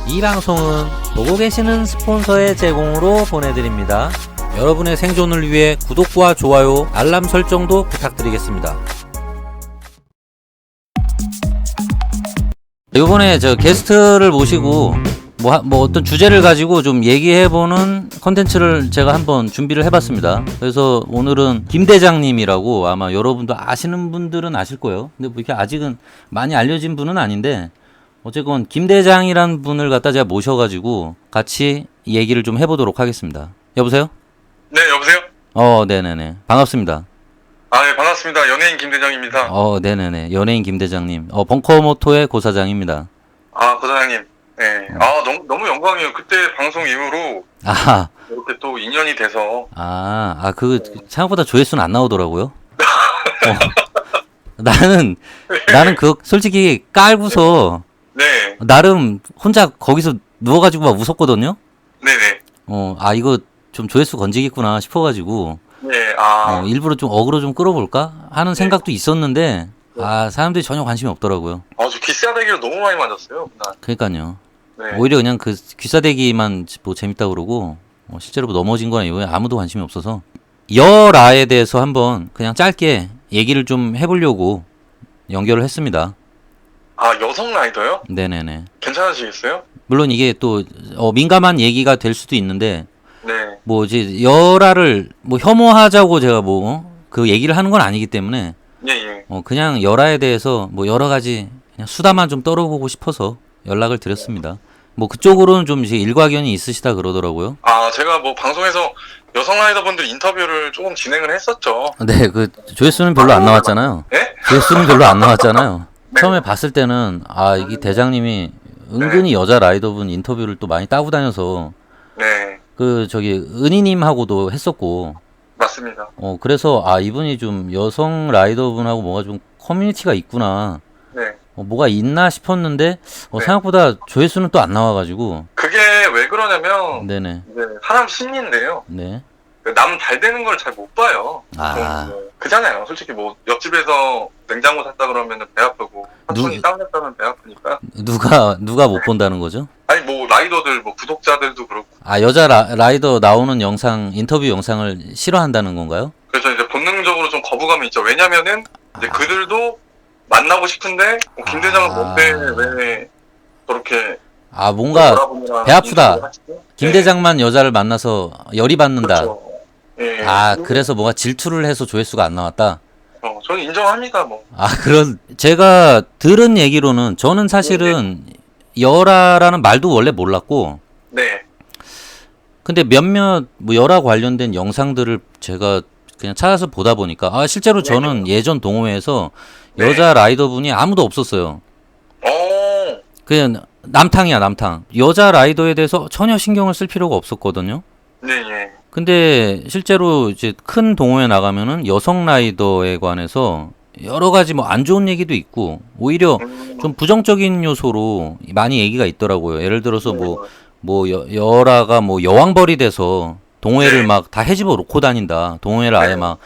이 방송은 보고 계시는 스폰서의 제공으로 보내드립니다. 여러분의 생존을 위해 구독과 좋아요, 알람 설정도 부탁드리겠습니다. 이번에 저 게스트를 모시고 뭐 어떤 주제를 가지고 좀 얘기해보는 컨텐츠를 제가 한번 준비를 해봤습니다. 그래서 오늘은 김 대장님이라고 아마 여러분도 아시는 분들은 아실 거예요. 근데 뭐 이렇게 아직은 많이 알려진 분은 아닌데 어쨌건 김 대장이라는 분을 갖다 제가 모셔가지고 같이 얘기를 좀 해보도록 하겠습니다. 여보세요? 네, 여보세요? 네네네. 반갑습니다. 네, 반갑습니다. 연예인 김대장입니다. 네네네. 연예인 김 대장님. 벙커모토의 고사장입니다. 고사장님. 네. 너무 영광이에요. 그때 방송 이후로 이렇게 또 인연이 돼서. 생각보다 조회수는 안 나오더라고요. 나는 솔직히 깔고서 네. 나름 혼자 거기서 누워가지고 막 웃었거든요. 네네. 이거 좀 조회수 건지겠구나 싶어가지고 네. 일부러 좀 어그로 좀 끌어볼까 하는 생각도 있었는데 사람들이 전혀 관심이 없더라고요. 저 귀싸대기를 너무 많이 맞았어요. 그러니까요. 네. 오히려 그냥 그 귀싸대기만 뭐 재밌다 그러고 실제로 넘어진 거나 이거에 아무도 관심이 없어서 여라에 대해서 한번 그냥 짧게 얘기를 좀 해보려고 연결을 했습니다. 여성 라이더요? 네네네. 괜찮으시겠어요? 물론 이게 또 민감한 얘기가 될 수도 있는데 네. 뭐 이제 여라를 뭐 혐오하자고 제가 뭐 그 얘기를 하는 건 아니기 때문에 예. 그냥 여라에 대해서 뭐 여러 가지 그냥 수다만 좀 떨어보고 싶어서 연락을 드렸습니다. 뭐 그쪽으로는 좀 이제 일과견이 있으시다 그러더라고요. 제가 뭐 방송에서 여성 라이더분들 인터뷰를 조금 진행을 했었죠. 네, 그 조회수는 별로 안 나왔잖아요. 네? 조회수는 별로 안 나왔잖아요. 처음에 봤을 때는 이게 대장님이 은근히 여자 라이더분 인터뷰를 또 많이 따고 다녀서 네. 은희님하고도 했었고 맞습니다. 그래서 이분이 좀 여성 라이더분하고 뭐가 좀 커뮤니티가 있구나. 네. 뭐가 있나 싶었는데 생각보다 조회수는 또 안 나와가지고. 그게 왜 그러냐면 네네. 이제 사람 심리인데요. 네. 남 잘 되는 걸 잘 못 봐요. 그잖아요. 솔직히 뭐 옆집에서 냉장고 샀다 그러면 배 아프고 사촌이 땅 샀다면 배 아프니까. 누가 못 본다는 거죠? 아니 뭐 라이더들 뭐 구독자들도 그렇고. 여자 라이더 나오는 인터뷰 영상을 싫어한다는 건가요? 그래서 이제 본능적으로 좀 거부감이 있죠. 왜냐면은 이제 그들도 만나고 싶은데 김 대장은 뭔데 왜 저렇게 뭔가 배 아프다. 김 네. 대장만 여자를 만나서 열이 받는다. 그렇죠. 예. 그래서 뭔가 질투를 해서 조회수가 안 나왔다. 저는 인정합니다. 뭐. 제가 들은 얘기로는 저는 사실은 여라라는 말도 원래 몰랐고. 네. 근데 몇몇 뭐 여라 관련된 영상들을 제가 그냥 찾아서 보다 보니까 실제로 저는 예전 동호회에서 여자 라이더분이 아무도 없었어요. 그냥 남탕이야, 남탕. 여자 라이더에 대해서 전혀 신경을 쓸 필요가 없었거든요. 네. 근데 실제로 이제 큰 동호회 나가면은 여성 라이더에 관해서 여러 가지 뭐 안 좋은 얘기도 있고 오히려 좀 부정적인 요소로 많이 얘기가 있더라고요. 예를 들어서 여라가 뭐 여왕벌이 돼서 동호회를 막 다 헤집어 놓고 다닌다. 동호회를 아예 막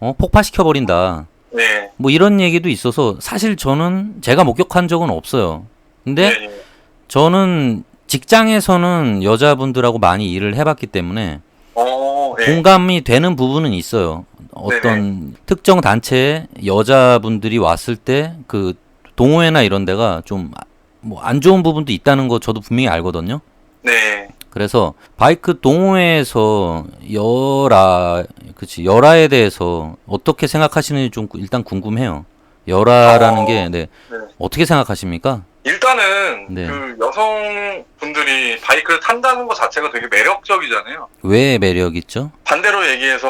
폭파시켜 버린다. 네. 뭐 이런 얘기도 있어서 사실 저는 제가 목격한 적은 없어요. 근데 저는 직장에서는 여자분들하고 많이 일을 해봤기 때문에 공감이 되는 부분은 있어요. 어떤 특정 단체에 여자분들이 왔을 때 그 동호회나 이런 데가 좀 뭐 안 좋은 부분도 있다는 거 저도 분명히 알거든요. 네. 그래서 바이크 동호회에서 여라에 대해서 어떻게 생각하시는지 좀 일단 궁금해요. 여라라는 게 어떻게 생각하십니까? 일단은 네. 그 여성분들이 바이크를 탄다는 것 자체가 되게 매력적이잖아요. 왜 매력 있죠? 반대로 얘기해서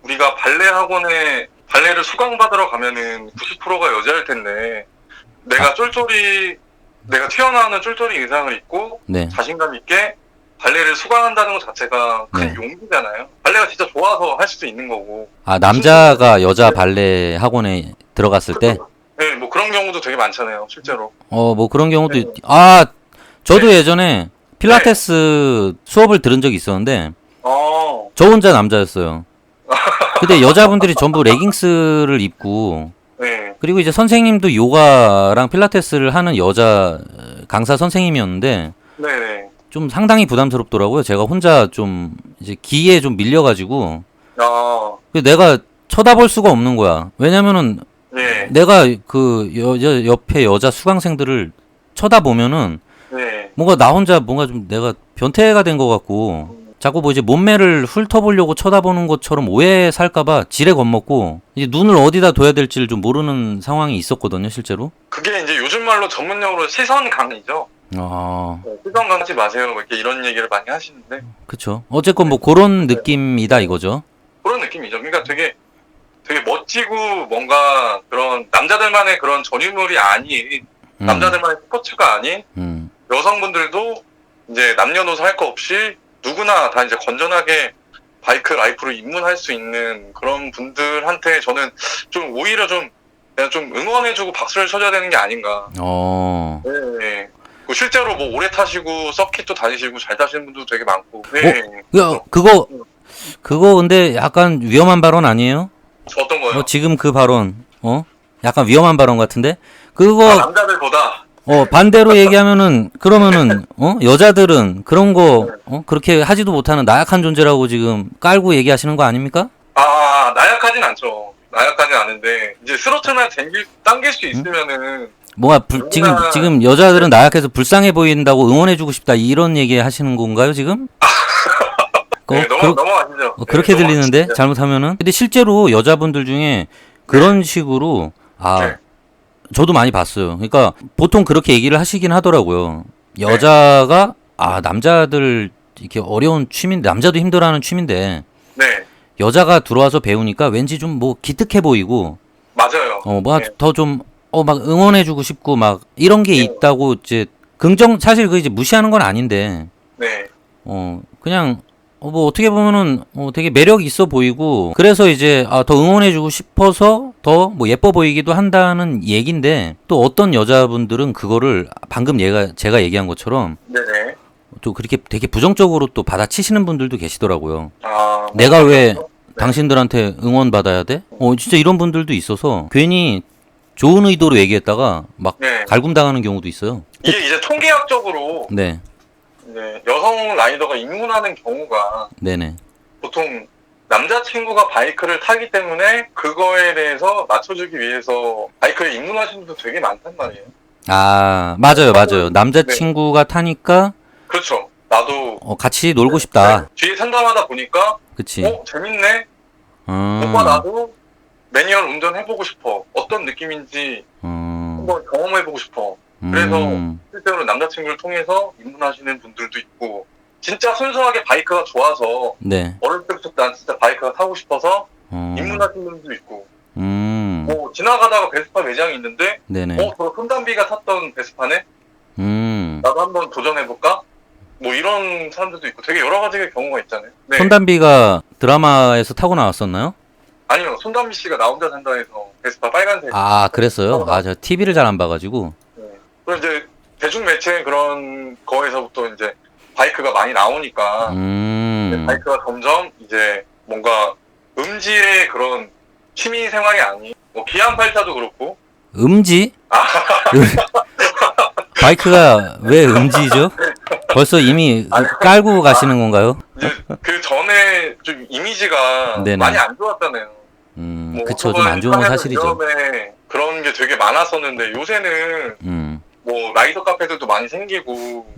우리가 발레 학원에 발레를 수강받으러 가면은 90%가 여자일 텐데 내가 튀어나오는 쫄쫄이 의상을 입고 자신감 있게 발레를 수강한다는 것 자체가 큰 용기잖아요. 발레가 진짜 좋아서 할 수도 있는 거고. 남자가 여자 발레 학원에 들어갔을 때? 네, 뭐 그런 경우도 되게 많잖아요, 실제로. 뭐 그런 경우도 저도 예전에 필라테스 수업을 들은 적이 있었는데 저 혼자 남자였어요. 근데 여자분들이 전부 레깅스를 입고 네. 그리고 이제 선생님도 요가랑 필라테스를 하는 여자 강사 선생님이었는데 네네. 좀 상당히 부담스럽더라고요. 제가 혼자 좀 이제 기에 좀 밀려가지고 내가 쳐다볼 수가 없는 거야. 왜냐면은 네. 내가 그 옆에 여자 수강생들을 쳐다보면은 네. 뭔가 나 혼자 뭔가 좀 내가 변태가 된 것 같고 자꾸 뭐 이제 몸매를 훑어보려고 쳐다보는 것처럼 오해 살까봐 지레 겁먹고 이제 눈을 어디다 둬야 될지를 좀 모르는 상황이 있었거든요, 실제로. 그게 이제 요즘 말로 전문용어로 시선 강의죠. 시선 강지 마세요. 이렇게 이런 얘기를 많이 하시는데. 그쵸. 어쨌건 뭐 그런 느낌이다 이거죠. 그런 느낌이죠. 그러니까 되게 멋지고 뭔가 그런 남자들만의 그런 전유물이 아닌 남자들만의 스포츠가 아닌 여성분들도 이제 남녀노소 할 거 없이 누구나 다 이제 건전하게 바이크 라이프로 입문할 수 있는 그런 분들한테 저는 좀 오히려 좀 그냥 좀 응원해주고 박수를 쳐줘야 되는 게 아닌가. 네. 실제로 뭐 오래 타시고 서킷도 다니시고 잘 타시는 분도 되게 많고. 네. 야, 그거 근데 약간 위험한 발언 아니에요? 어떤 거요? 지금 그 발언, 약간 위험한 발언 같은데? 그거, 남자들보다? 반대로 얘기하면은, 그러면은, 여자들은 그런 거, 그렇게 하지도 못하는 나약한 존재라고 지금 깔고 얘기하시는 거 아닙니까? 나약하진 않죠. 나약하진 않은데, 이제 스로틀만 당길 수 있으면은, 뭐가, 지금 여자들은 나약해서 불쌍해 보인다고 응원해주고 싶다, 이런 얘기 하시는 건가요, 지금? 네, 넘어가시죠. 그렇게 들리는데, 잘못하면은? 근데 실제로 여자분들 중에 그런 식으로, 저도 많이 봤어요. 그러니까 보통 그렇게 얘기를 하시긴 하더라고요. 여자가 남자들 이렇게 어려운 취미인데 남자도 힘들어하는 취미인데 여자가 들어와서 배우니까 왠지 좀 뭐 기특해 보이고 맞아요. 더 좀 막 응원해주고 싶고 막 이런 게 있다고 이제 사실 그 이제 무시하는 건 아닌데 그냥 뭐 어떻게 보면은 되게 매력 있어 보이고 그래서 이제 더 응원해주고 싶어서 더 뭐 예뻐 보이기도 한다는 얘긴데 또 어떤 여자분들은 그거를 방금 제가 얘기한 것처럼 또 그렇게 되게 부정적으로 또 받아치시는 분들도 계시더라고요. 내가 왜 당신들한테 응원 받아야 돼? 진짜 이런 분들도 있어서 괜히 좋은 의도로 얘기했다가 막 갈굼당하는 경우도 있어요. 이게 이제 통계학적으로 여성 라이더가 입문하는 경우가 보통 남자친구가 바이크를 타기 때문에 그거에 대해서 맞춰주기 위해서 바이크에 입문하시는 분도 되게 많단 말이에요. 맞아요. 남자친구가 타니까 그렇죠. 나도 같이 놀고 싶다. 뒤에 상담하다 보니까 그치. 재밌네. 오빠 나도 매뉴얼 운전해보고 싶어. 어떤 느낌인지 한번 경험해보고 싶어. 그래서 실제로 남자친구를 통해서 입문하시는 분들도 있고 진짜 순수하게 바이크가 좋아서 어릴 때부터 난 진짜 바이크가 타고 싶어서 입문하시는 분들도 있고 뭐 지나가다가 베스파 매장이 있는데 저 손담비가 탔던 베스파네? 나도 한번 도전해볼까? 뭐 이런 사람들도 있고 되게 여러 가지의 경우가 있잖아요. 손담비가 드라마에서 타고 나왔었나요? 아니요. 손담비 씨가 나 혼자 산다에서 베스파 빨간색. 그랬어요? 저 TV를 잘 안 봐가지고. 그럼 이제 대중매체 그런 거에서부터 이제 바이크가 많이 나오니까 바이크가 점점 이제 뭔가 음지의 그런 취미 생활이 아닌 뭐 기안8타도 그렇고 음지? 바이크가 왜 음지죠? 벌써 이미 깔고 가시는 건가요? 그 전에 좀 이미지가 많이 안 좋았잖아요. 그쵸. 좀 안 좋은 건 사실이죠. 그런 게 되게 많았었는데 요새는 뭐 라이더 카페들도 많이 생기고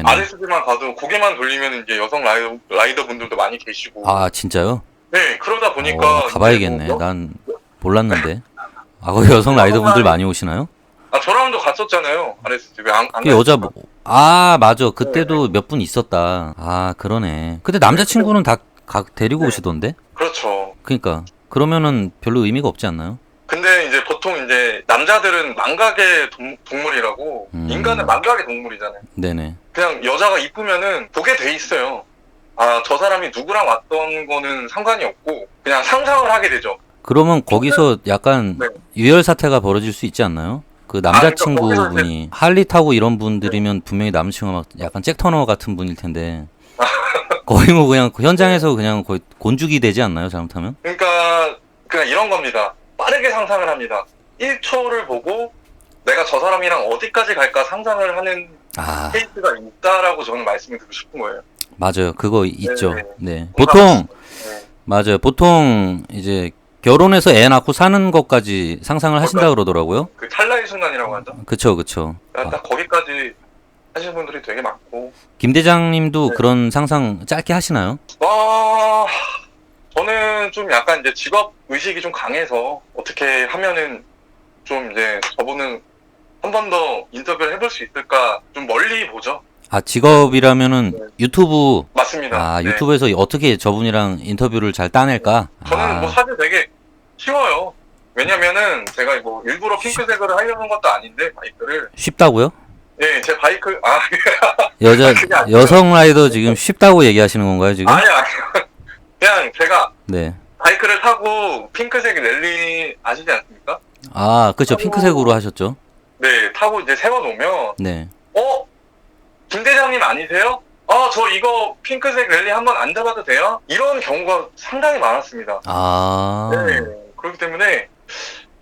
RSG만 가도 고개만 돌리면 이제 여성 라이더 분들도 많이 계시고. 진짜요? 네, 그러다 보니까 가봐야겠네. 난 몰랐는데. 거기 여성 라이더 분들 많이 오시나요? 저랑도 갔었잖아요. RSG 안 여자 맞아. 그때도 몇 분 있었다. 그러네. 근데 남자친구는 다 데리고 오시던데? 그렇죠. 그러니까 그러면은 별로 의미가 없지 않나요? 근데 이제 보통 이제 남자들은 망각의 동물이라고 인간은 망각의 동물이잖아요. 그냥 여자가 이쁘면은 보게 돼 있어요. 저 사람이 누구랑 왔던 거는 상관이 없고 그냥 상상을 하게 되죠. 그러면 거기서 약간 유혈 사태가 벌어질 수 있지 않나요? 그 남자친구분이 할리 타고 이런 분들이면 분명히 남자친구가 막 약간 잭 터너 같은 분일 텐데 거의 뭐 그냥 현장에서 그냥 거의 곤죽이 되지 않나요? 잘못하면? 그러니까 그냥 이런 겁니다. 빠르게 상상을 합니다. 1초를 보고 내가 저 사람이랑 어디까지 갈까 상상을 하는 케이스가 있다라고 저는 말씀을 드리고 싶은 거예요. 맞아요. 그거 있죠. 네. 네. 보통 맞아요. 보통 이제 결혼해서 애 낳고 사는 것까지 상상을 하신다 그러더라고요. 그 찰나의 순간이라고 하죠. 그쵸, 그쵸. 딱 거기까지 하시는 분들이 되게 많고. 김 대장님도 그런 상상 짧게 하시나요? 저는 좀 약간 이제 직업 의식이 좀 강해서 어떻게 하면은 좀 이제 저분은 한 번 더 인터뷰를 해볼 수 있을까 좀 멀리 보죠. 직업이라면은 유튜브. 맞습니다. 유튜브에서 어떻게 저분이랑 인터뷰를 잘 따낼까? 저는 뭐 사실 되게 쉬워요. 왜냐면은 제가 뭐 일부러 핑크색을 하려는 것도 아닌데 바이크를. 쉽다고요? 네, 제 바이크 여성 라이더 지금 쉽다고 얘기하시는 건가요 지금? 아니요. 그냥 제가 네. 바이크를 타고 핑크색 랠리 아시지 않습니까? 그렇죠. 핑크색으로 하셨죠. 네, 타고 이제 세워놓으면 네. 김 대장님 아니세요? 저 이거 핑크색 랠리 한번 앉아봐도 돼요? 이런 경우가 상당히 많았습니다. 네, 그렇기 때문에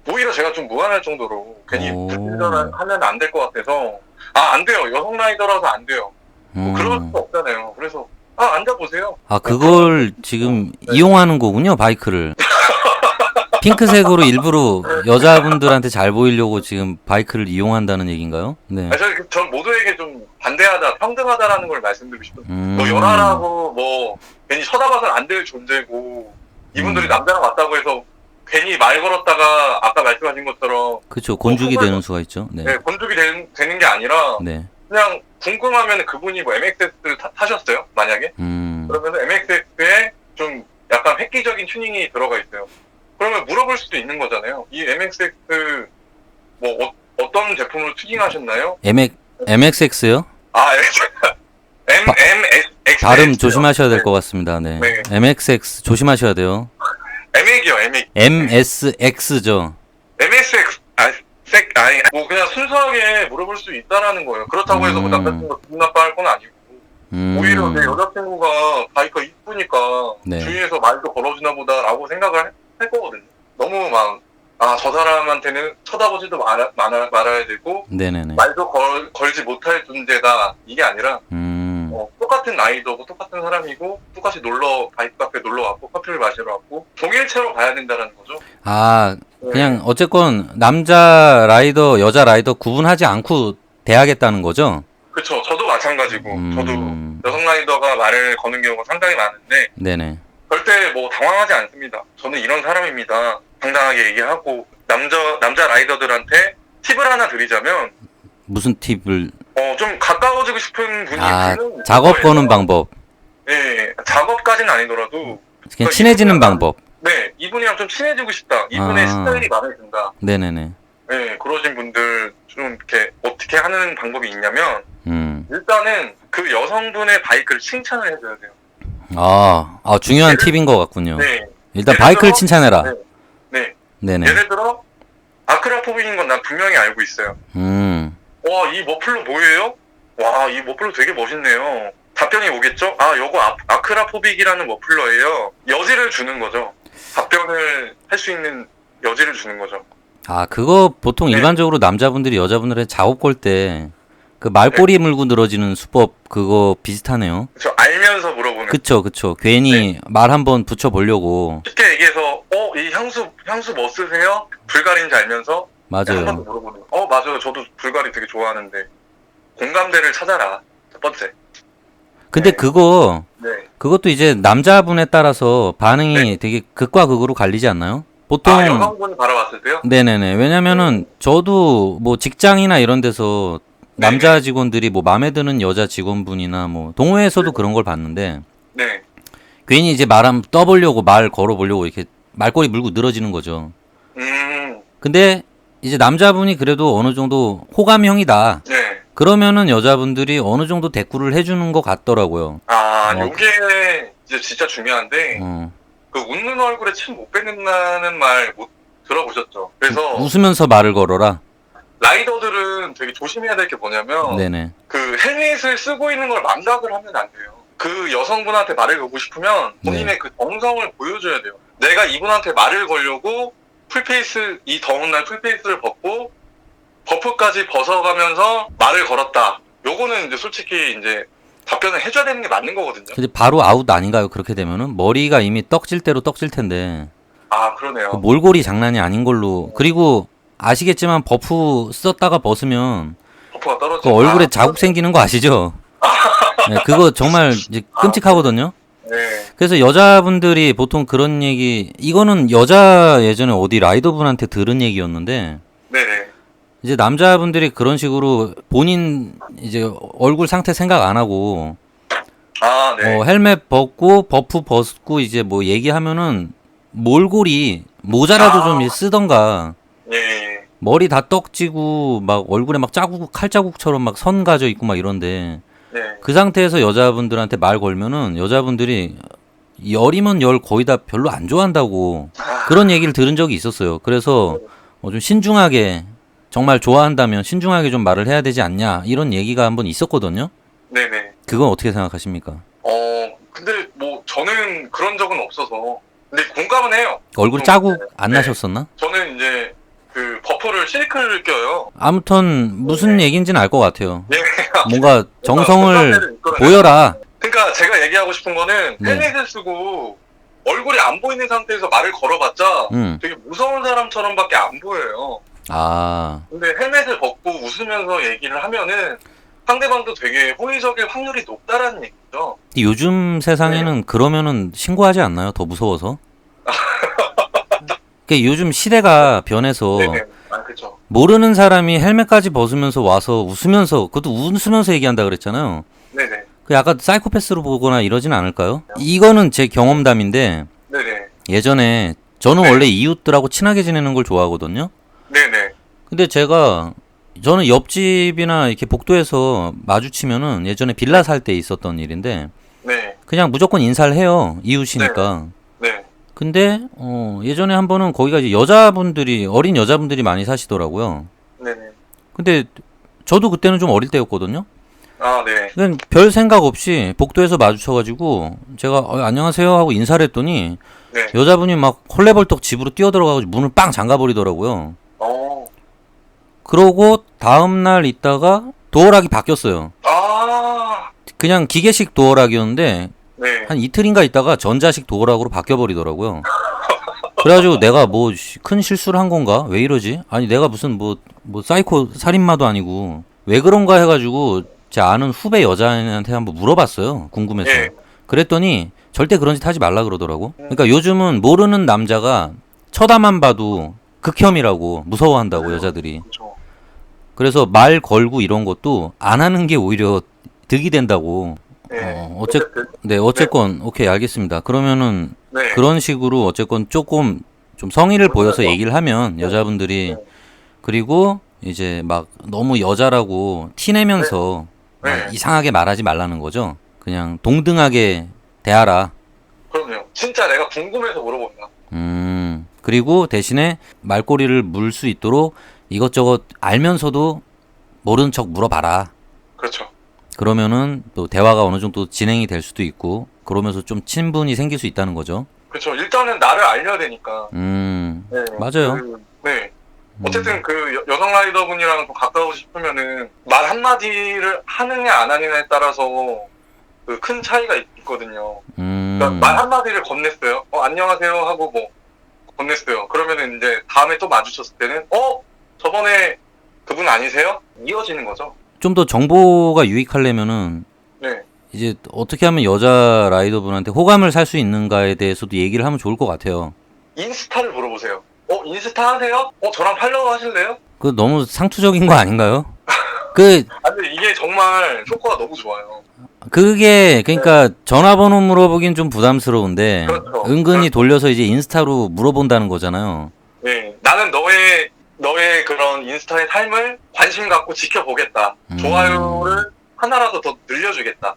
오히려 제가 좀 무안할 정도로 괜히 불친절하면 안 될 것 같아서 안 돼요. 여성 라이더라서 안 돼요. 뭐 그럴 수 없잖아요. 그래서 앉아보세요. 그걸 지금 이용하는 거군요, 바이크를. 핑크색으로 일부러 여자분들한테 잘 보이려고 지금 바이크를 이용한다는 얘기인가요? 네. 전 모두에게 좀 반대하다, 평등하다라는 걸 말씀드리고 싶어요. 뭐 연하라고 뭐 괜히 쳐다봐서는 안 될 존재고 이분들이 남자랑 왔다고 해서 괜히 말 걸었다가 아까 말씀하신 것처럼 그렇죠. 곤죽이 되는 수가 있죠. 네. 네, 곤죽이 되는 게 아니라 네. 그냥 궁금하면 그분이 뭐 MXX를 타셨어요? 만약에? 그러면 MXX에 좀 약간 획기적인 튜닝이 들어가 있어요. 그러면 물어볼 수도 있는 거잖아요. 이 MXX 뭐 어떤 제품으로 튜닝하셨나요? MXX요? MXX 발음 조심하셔야 될 것 같습니다. 네. MXX 조심하셔야 돼요. MX요, MSX죠. MSX 뭐 그냥 순수하게 물어볼 수 있다라는 거예요. 그렇다고 해서 뭐 남자친구가 기분 나빠할 건 아니고 오히려 내 여자친구가 바이크가 이쁘니까 주위에서 말도 걸어주나 보다라고 생각을 할 거거든요. 너무 막 저 사람한테는 쳐다보지도 말아야 되고 네네네. 말도 걸지 못할 존재다 이게 아니라 똑같은 라이더고 똑같은 사람이고 똑같이 바이크 카페 놀러 왔고 커피를 마시러 왔고 동일체로 봐야 된다는 거죠. 그냥 어쨌건 남자 라이더 여자 라이더 구분하지 않고 대하겠다는 거죠? 그렇죠. 저도 마찬가지고 저도 여성 라이더가 말을 거는 경우가 상당히 많은데 네네. 절대 뭐 당황하지 않습니다. 저는 이런 사람입니다. 당당하게 얘기하고 남자 라이더들한테 팁을 하나 드리자면 무슨 팁을? 좀 가까워지고 싶은 분이 작업 거는 방법. 네, 작업까지는 아니더라도 그냥 친해지는 방법. 네, 이분이랑 좀 친해지고 싶다. 이분의 스타일이 마음에 든다. 네네네. 네, 그러신 분들 좀 이렇게 어떻게 하는 방법이 있냐면 일단은 그 여성분의 바이크를 칭찬을 해줘야 돼요. 중요한 팁인 것 같군요. 네. 일단 바이크를 칭찬해라. 네. 네네. 예를 들어 아크라포빅인 건 난 분명히 알고 있어요. 와, 이 머플러 뭐예요? 와, 이 머플러 되게 멋있네요. 답변이 오겠죠? 요거 아크라포빅이라는 머플러예요. 여지를 주는 거죠. 답변을 할 수 있는 여지를 주는 거죠. 그거 보통 일반적으로 남자분들이 여자분들의 작업 걸 때 그 말꼬리 물고 늘어지는 수법 그거 비슷하네요. 그쵸, 알면서 물어보는. 그쵸. 괜히 말 한번 붙여보려고. 쉽게 얘기해서 이 향수 뭐 쓰세요? 불가리인지 알면서 맞아요. 한 번 더 물어보는. 맞아요. 저도 불가리 되게 좋아하는데 공감대를 찾아라. 첫 번째. 근데 그것도 이제 남자분에 따라서 반응이 되게 극과 극으로 갈리지 않나요? 보통 여성분이 바라봤을 때요? 네네네. 왜냐면은 저도 뭐 직장이나 이런 데서 남자 직원들이 뭐 마음에 드는 여자 직원분이나 뭐 동호회에서도 그런 걸 봤는데 괜히 이제 말 한번 떠보려고 말 걸어보려고 이렇게 말꼬리 물고 늘어지는 거죠. 근데 이제 남자분이 그래도 어느 정도 호감형이다. 그러면은 여자분들이 어느 정도 대꾸를 해주는 것 같더라고요. 요게 이제 진짜 중요한데 그 웃는 얼굴에 침 못 뱉는다는 말 못 들어보셨죠? 그래서 웃으면서 말을 걸어라. 라이더들은 되게 조심해야 될 게 뭐냐면 그 헬멧을 쓰고 있는 걸 망각을 하면 안 돼요. 그 여성분한테 말을 걸고 싶으면 본인의 그 정성을 보여줘야 돼요. 내가 이분한테 말을 걸려고 이 더운 날 풀페이스를 벗고 버프까지 벗어가면서 말을 걸었다. 요거는 이제 솔직히 이제 답변을 해줘야 되는 게 맞는 거거든요. 근데 바로 아웃 아닌가요? 그렇게 되면은 머리가 이미 떡질 대로 떡질 텐데. 아, 그러네요. 그 몰골이 장난이 아닌 걸로. 그리고 아시겠지만 버프 썼다가 벗으면 버프가 그 떨어지고 얼굴에 자국 생기는 거 아시죠? 네, 그거 정말 이제 끔찍하거든요. 네. 그래서 여자분들이 보통 그런 얘기, 이거는 여자 예전에 어디 라이더분한테 들은 얘기였는데, 네네. 이제 남자분들이 그런 식으로 본인 이제 얼굴 상태 생각 안 하고, 아, 네. 헬멧 벗고 버프 벗고 이제 뭐 얘기하면은 몰골이 모자라도 좀 쓰던가, 예. 머리 다 떡지고 막 얼굴에 막 자국 칼자국처럼 막 선 가져 있고 막 이런데, 네. 그 상태에서 여자분들한테 말 걸면은 여자분들이 열이면 열 거의 다 별로 안 좋아한다고 그런 얘기를 들은 적이 있었어요. 그래서 좀 신중하게, 정말 좋아한다면 신중하게 좀 말을 해야 되지 않냐 이런 얘기가 한번 있었거든요. 네네. 그건 어떻게 생각하십니까? 근데 뭐 저는 그런 적은 없어서 근데 공감은 해요. 얼굴에 자국 안 네. 나셨었나? 저는 이제 그 버퍼를 실크를 껴요. 아무튼 무슨 얘기인지는 알 것 같아요. 네. 뭔가 정성을 공감대를 이끌어내요. 보여라. 그러니까 제가 얘기하고 싶은 거는 네. 헬멧을 쓰고 얼굴이 안 보이는 상태에서 말을 걸어봤자 되게 무서운 사람처럼밖에 안 보여요. 아, 근데 헬멧을 벗고 웃으면서 얘기를 하면은 상대방도 되게 호의적일 확률이 높다라는 얘기죠. 요즘 세상에는 그러면은 신고하지 않나요? 더 무서워서. 그러니까 요즘 시대가 변해서 네네. 아, 그쵸. 모르는 사람이 헬멧까지 벗으면서 와서 웃으면서, 그것도 웃으면서 얘기한다 그랬잖아요. 네네. 그 약간 사이코패스로 보거나 이러진 않을까요? 이거는 제 경험담인데, 네네. 예전에 저는 원래 이웃들하고 친하게 지내는 걸 좋아하거든요. 네네. 근데 저는 옆집이나 이렇게 복도에서 마주치면은 예전에 빌라 살 때 있었던 일인데, 네. 그냥 무조건 인사를 해요. 이웃이니까. 네. 근데 예전에 한 번은 거기가 이제 여자분들이, 어린 여자분들이 많이 사시더라고요. 네네. 근데 저도 그때는 좀 어릴 때였거든요. 아, 네. 그냥 별 생각 없이 복도에서 마주쳐가지고 제가 안녕하세요 하고 인사를 했더니 네. 여자분이 막 헐레벌떡 집으로 뛰어들어가고 문을 빵 잠가버리더라고요. 그러고 다음날 있다가 도어락이 바뀌었어요. 아, 그냥 기계식 도어락이었는데 네. 한 이틀인가 있다가 전자식 도어락으로 바뀌어버리더라고요. 그래가지고 내가 뭐 큰 실수를 한 건가? 왜 이러지? 아니 내가 무슨 뭐 사이코 살인마도 아니고 왜 그런가 해가지고 제 아는 후배 여자애한테 한번 물어봤어요. 궁금해서. 예. 그랬더니 절대 그런 짓 하지 말라 그러더라고. 그러니까 요즘은 모르는 남자가 쳐다만 봐도 극혐이라고, 무서워한다고 여자들이. 그렇죠. 그래서 말 걸고 이런 것도 안 하는 게 오히려 득이 된다고. 네. 어쨌건 오케이, 알겠습니다. 그러면은 네. 그런 식으로 어쨌건 조금 좀 성의를 보여서 얘기를 하면 여자분들이, 그리고 이제 막 너무 여자라고 티내면서 네. 이상하게 말하지 말라는 거죠. 그냥 동등하게 대하라. 그럼요. 진짜 내가 궁금해서 물어본다. 그리고 대신에 말꼬리를 물 수 있도록 이것저것 알면서도 모르는 척 물어봐라. 그렇죠. 그러면은 또 대화가 어느 정도 진행이 될 수도 있고, 그러면서 좀 친분이 생길 수 있다는 거죠. 그렇죠. 일단은 나를 알려야 되니까. 네. 맞아요. 네. 어쨌든 그 여성 라이더분이랑 좀 가까우고 싶으면은 말 한마디를 하느냐 안 하느냐에 따라서 그 큰 차이가 있거든요. 그러니까 말 한마디를 건넸어요. 안녕하세요 하고 뭐 건넸어요. 그러면은 이제 다음에 또 마주쳤을 때는 저번에 그분 아니세요? 이어지는 거죠. 좀 더 정보가 유익하려면은 네. 이제 어떻게 하면 여자 라이더분한테 호감을 살 수 있는가에 대해서도 얘기를 하면 좋을 것 같아요. 인스타를 물어보세요. 인스타 하세요? 저랑 팔로우 하실래요? 그 너무 상투적인 거 아닌가요? 근데 이게 정말 효과가 너무 좋아요. 그게 그러니까 전화번호 물어보긴 좀 부담스러운데, 그렇죠. 은근히 돌려서 이제 인스타로 물어본다는 거잖아요. 네. 나는 너의 그런 인스타의 삶을 관심 갖고 지켜보겠다. 좋아요를 하나라도 더 늘려주겠다.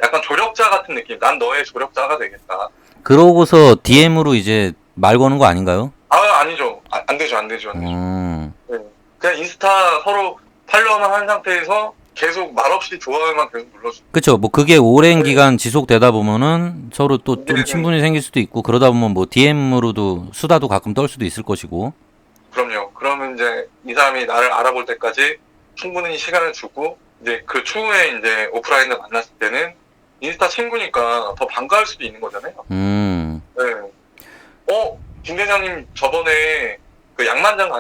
약간 조력자 같은 느낌. 난 너의 조력자가 되겠다. 그러고서 DM으로 이제 말 거는 거 아닌가요? 아니죠. 안 되죠. 네. 그냥 인스타 서로 팔로우만 한 상태에서 계속 말없이 좋아요만 계속 눌러주죠. 그쵸. 뭐 그게 오랜 기간 지속되다 보면은 서로 또 좀 친분이 생길 수도 있고, 그러다 보면 뭐 DM으로도 수다도 가끔 떨 수도 있을 것이고. 그럼요. 그러면 이제 이 사람이 나를 알아볼 때까지 충분히 시간을 주고 이제 그 추후에 이제 오프라인을 만났을 때는 인스타 친구니까 더 반가울 수도 있는 거잖아요. 네. 김 대장님 저번에 그 양만장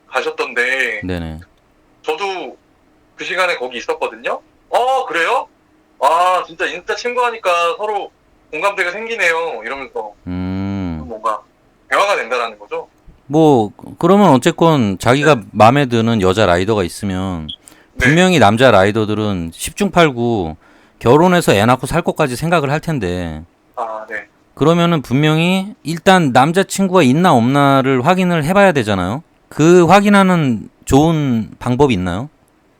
가셨던데. 네네. 저도 그 시간에 거기 있었거든요. 그래요? 진짜 인스타 친구 하니까 서로 공감대가 생기네요. 이러면서 뭔가 대화가 된다라는 거죠. 뭐 그러면 어쨌건 자기가 마음에 드는 여자 라이더가 있으면 네. 분명히 남자 라이더들은 10중 8구 결혼해서 애 낳고 살 것까지 생각을 할 텐데 네. 그러면은 분명히 일단 남자친구가 있나 없나를 확인을 해봐야 되잖아요. 그 확인하는 좋은 방법이 있나요?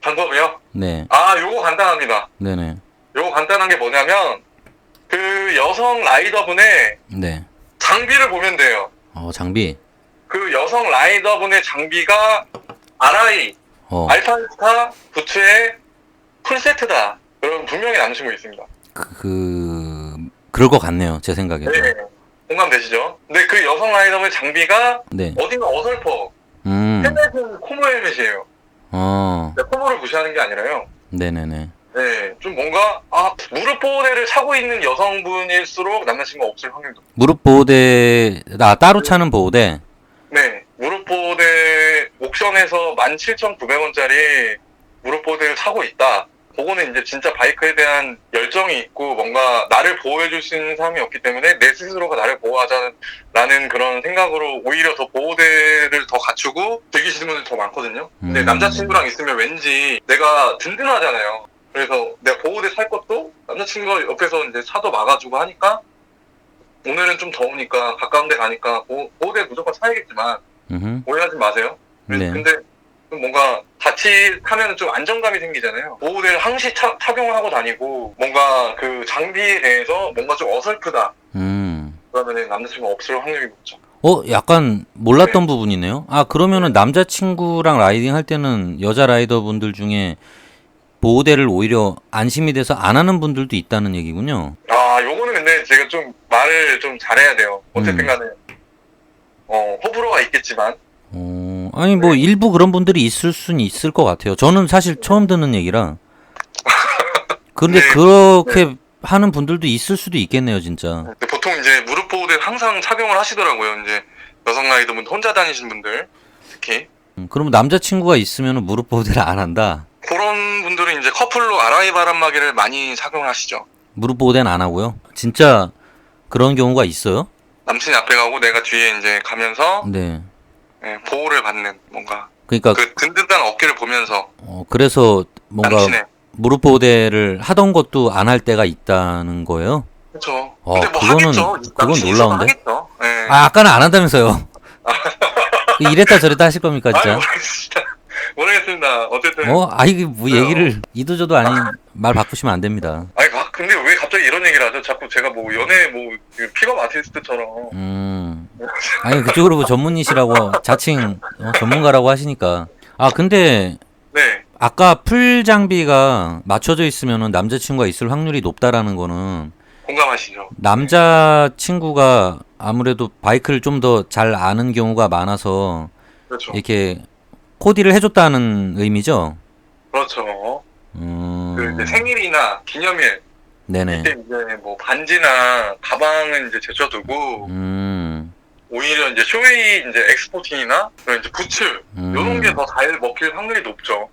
방법이요? 네. 요거 간단합니다. 네네. 요거 간단한 게 뭐냐면 그 여성 라이더분의 네. 장비를 보면 돼요. 장비. 그 여성 라이더분의 장비가 RI, 알파스타, 부츠의 풀세트다. 그럼 분명히 남자친구 있습니다. 그럴 것 같네요. 제 생각에도. 네. 공감되시죠? 근데 그 여성 라이더분의 장비가 네. 어딘가 어설퍼. 헬멧은 코모 헬멧이에요. 코모를 무시하는 게 아니라요. 네네네. 네, 좀 뭔가 무릎 보호대를 차고 있는 여성분일수록 남자친구가 없을 확률이 높아요. 무릎 보호대 따로 차는 보호대. 네, 무릎 보호대 옥션에서 17,900원짜리 무릎 보호대를 차고 있다. 그거는 이제 진짜 바이크에 대한 열정이 있고 뭔가 나를 보호해줄 수 있는 사람이 없기 때문에 내 스스로가 나를 보호하자라는 그런 생각으로 오히려 더 보호대를 더 갖추고 즐기시는 분들이 더 많거든요. 근데 남자친구랑 있으면 왠지 내가 든든하잖아요. 그래서 내가 보호대 살 것도 남자친구가 옆에서 이제 차도 막아주고 하니까 오늘은 좀 더우니까 가까운 데 가니까 보호대 무조건 사야겠지만 오해하지 마세요. 네. 근데 뭔가 같이 타면 좀 안정감이 생기잖아요. 보호대를 항시 착용을 하고 다니고 뭔가 그 장비에 대해서 뭔가 좀 어설프다. 그러면 남자친구가 없을 확률이 높죠. 약간 몰랐던 부분이네요. 그러면은 남자친구랑 라이딩 할 때는 여자 라이더분들 중에 보호대를 오히려 안심이 돼서 안 하는 분들도 있다는 얘기군요. 요거는 근데 제가 좀 말을 좀 잘해야 돼요. 어쨌든 간에 호불호가 있겠지만. 뭐 일부 그런 분들이 있을 수는 있을 것 같아요. 저는 사실 처음 듣는 얘기라. 근데 그렇게 하는 분들도 있을 수도 있겠네요, 진짜. 보통 이제 무릎 보호대 항상 착용을 하시더라고요. 이제 여성 라이더분 혼자 다니시는 분들 특히. 그러면 남자친구가 있으면 무릎 보호대를 안 한다? 그런 분들은 이제 커플로 RI 바람막이를 많이 착용을 하시죠. 무릎 보호대는 안 하고요? 진짜 그런 경우가 있어요? 남친이 앞에 가고 내가 뒤에 이제 가면서 네. 보호를 받는 뭔가 그러니까 그 든든한 어깨를 보면서 그래서 뭔가 남친의. 무릎 보호대를 하던 것도 안 할 때가 있다는 거예요? 그렇죠. 근데 뭐 그거는 하겠죠. 그건 놀라운데. 하겠죠. 네. 아까는 안 한다면서요? 이랬다 저랬다 하실 겁니까 진짜? 모르겠습니다. 어쨌든. 이게 뭐 얘기를 이도저도 아닌 말 바꾸시면 안 됩니다. 근데 왜 갑자기 이런 얘기를 하죠? 자꾸 제가 뭐 연애 픽업 아티스트처럼. 그쪽으로 뭐 전문이시라고 자칭 전문가라고 하시니까. 근데 네. 아까 풀 장비가 맞춰져 있으면은 남자친구가 있을 확률이 높다라는 거는 공감하시죠? 남자친구가 아무래도 바이크를 좀 더 잘 아는 경우가 많아서 그렇죠. 이렇게 코디를 해줬다는 의미죠? 그렇죠. 그 이제 생일이나 기념일 네네. 이때 이제 뭐 반지나 가방은 이제 제쳐두고 오히려 이제 쇼웨이 이제 엑스포팅이나 그런 이제 부츠 이런 게 더 잘 먹힐 확률이 높죠.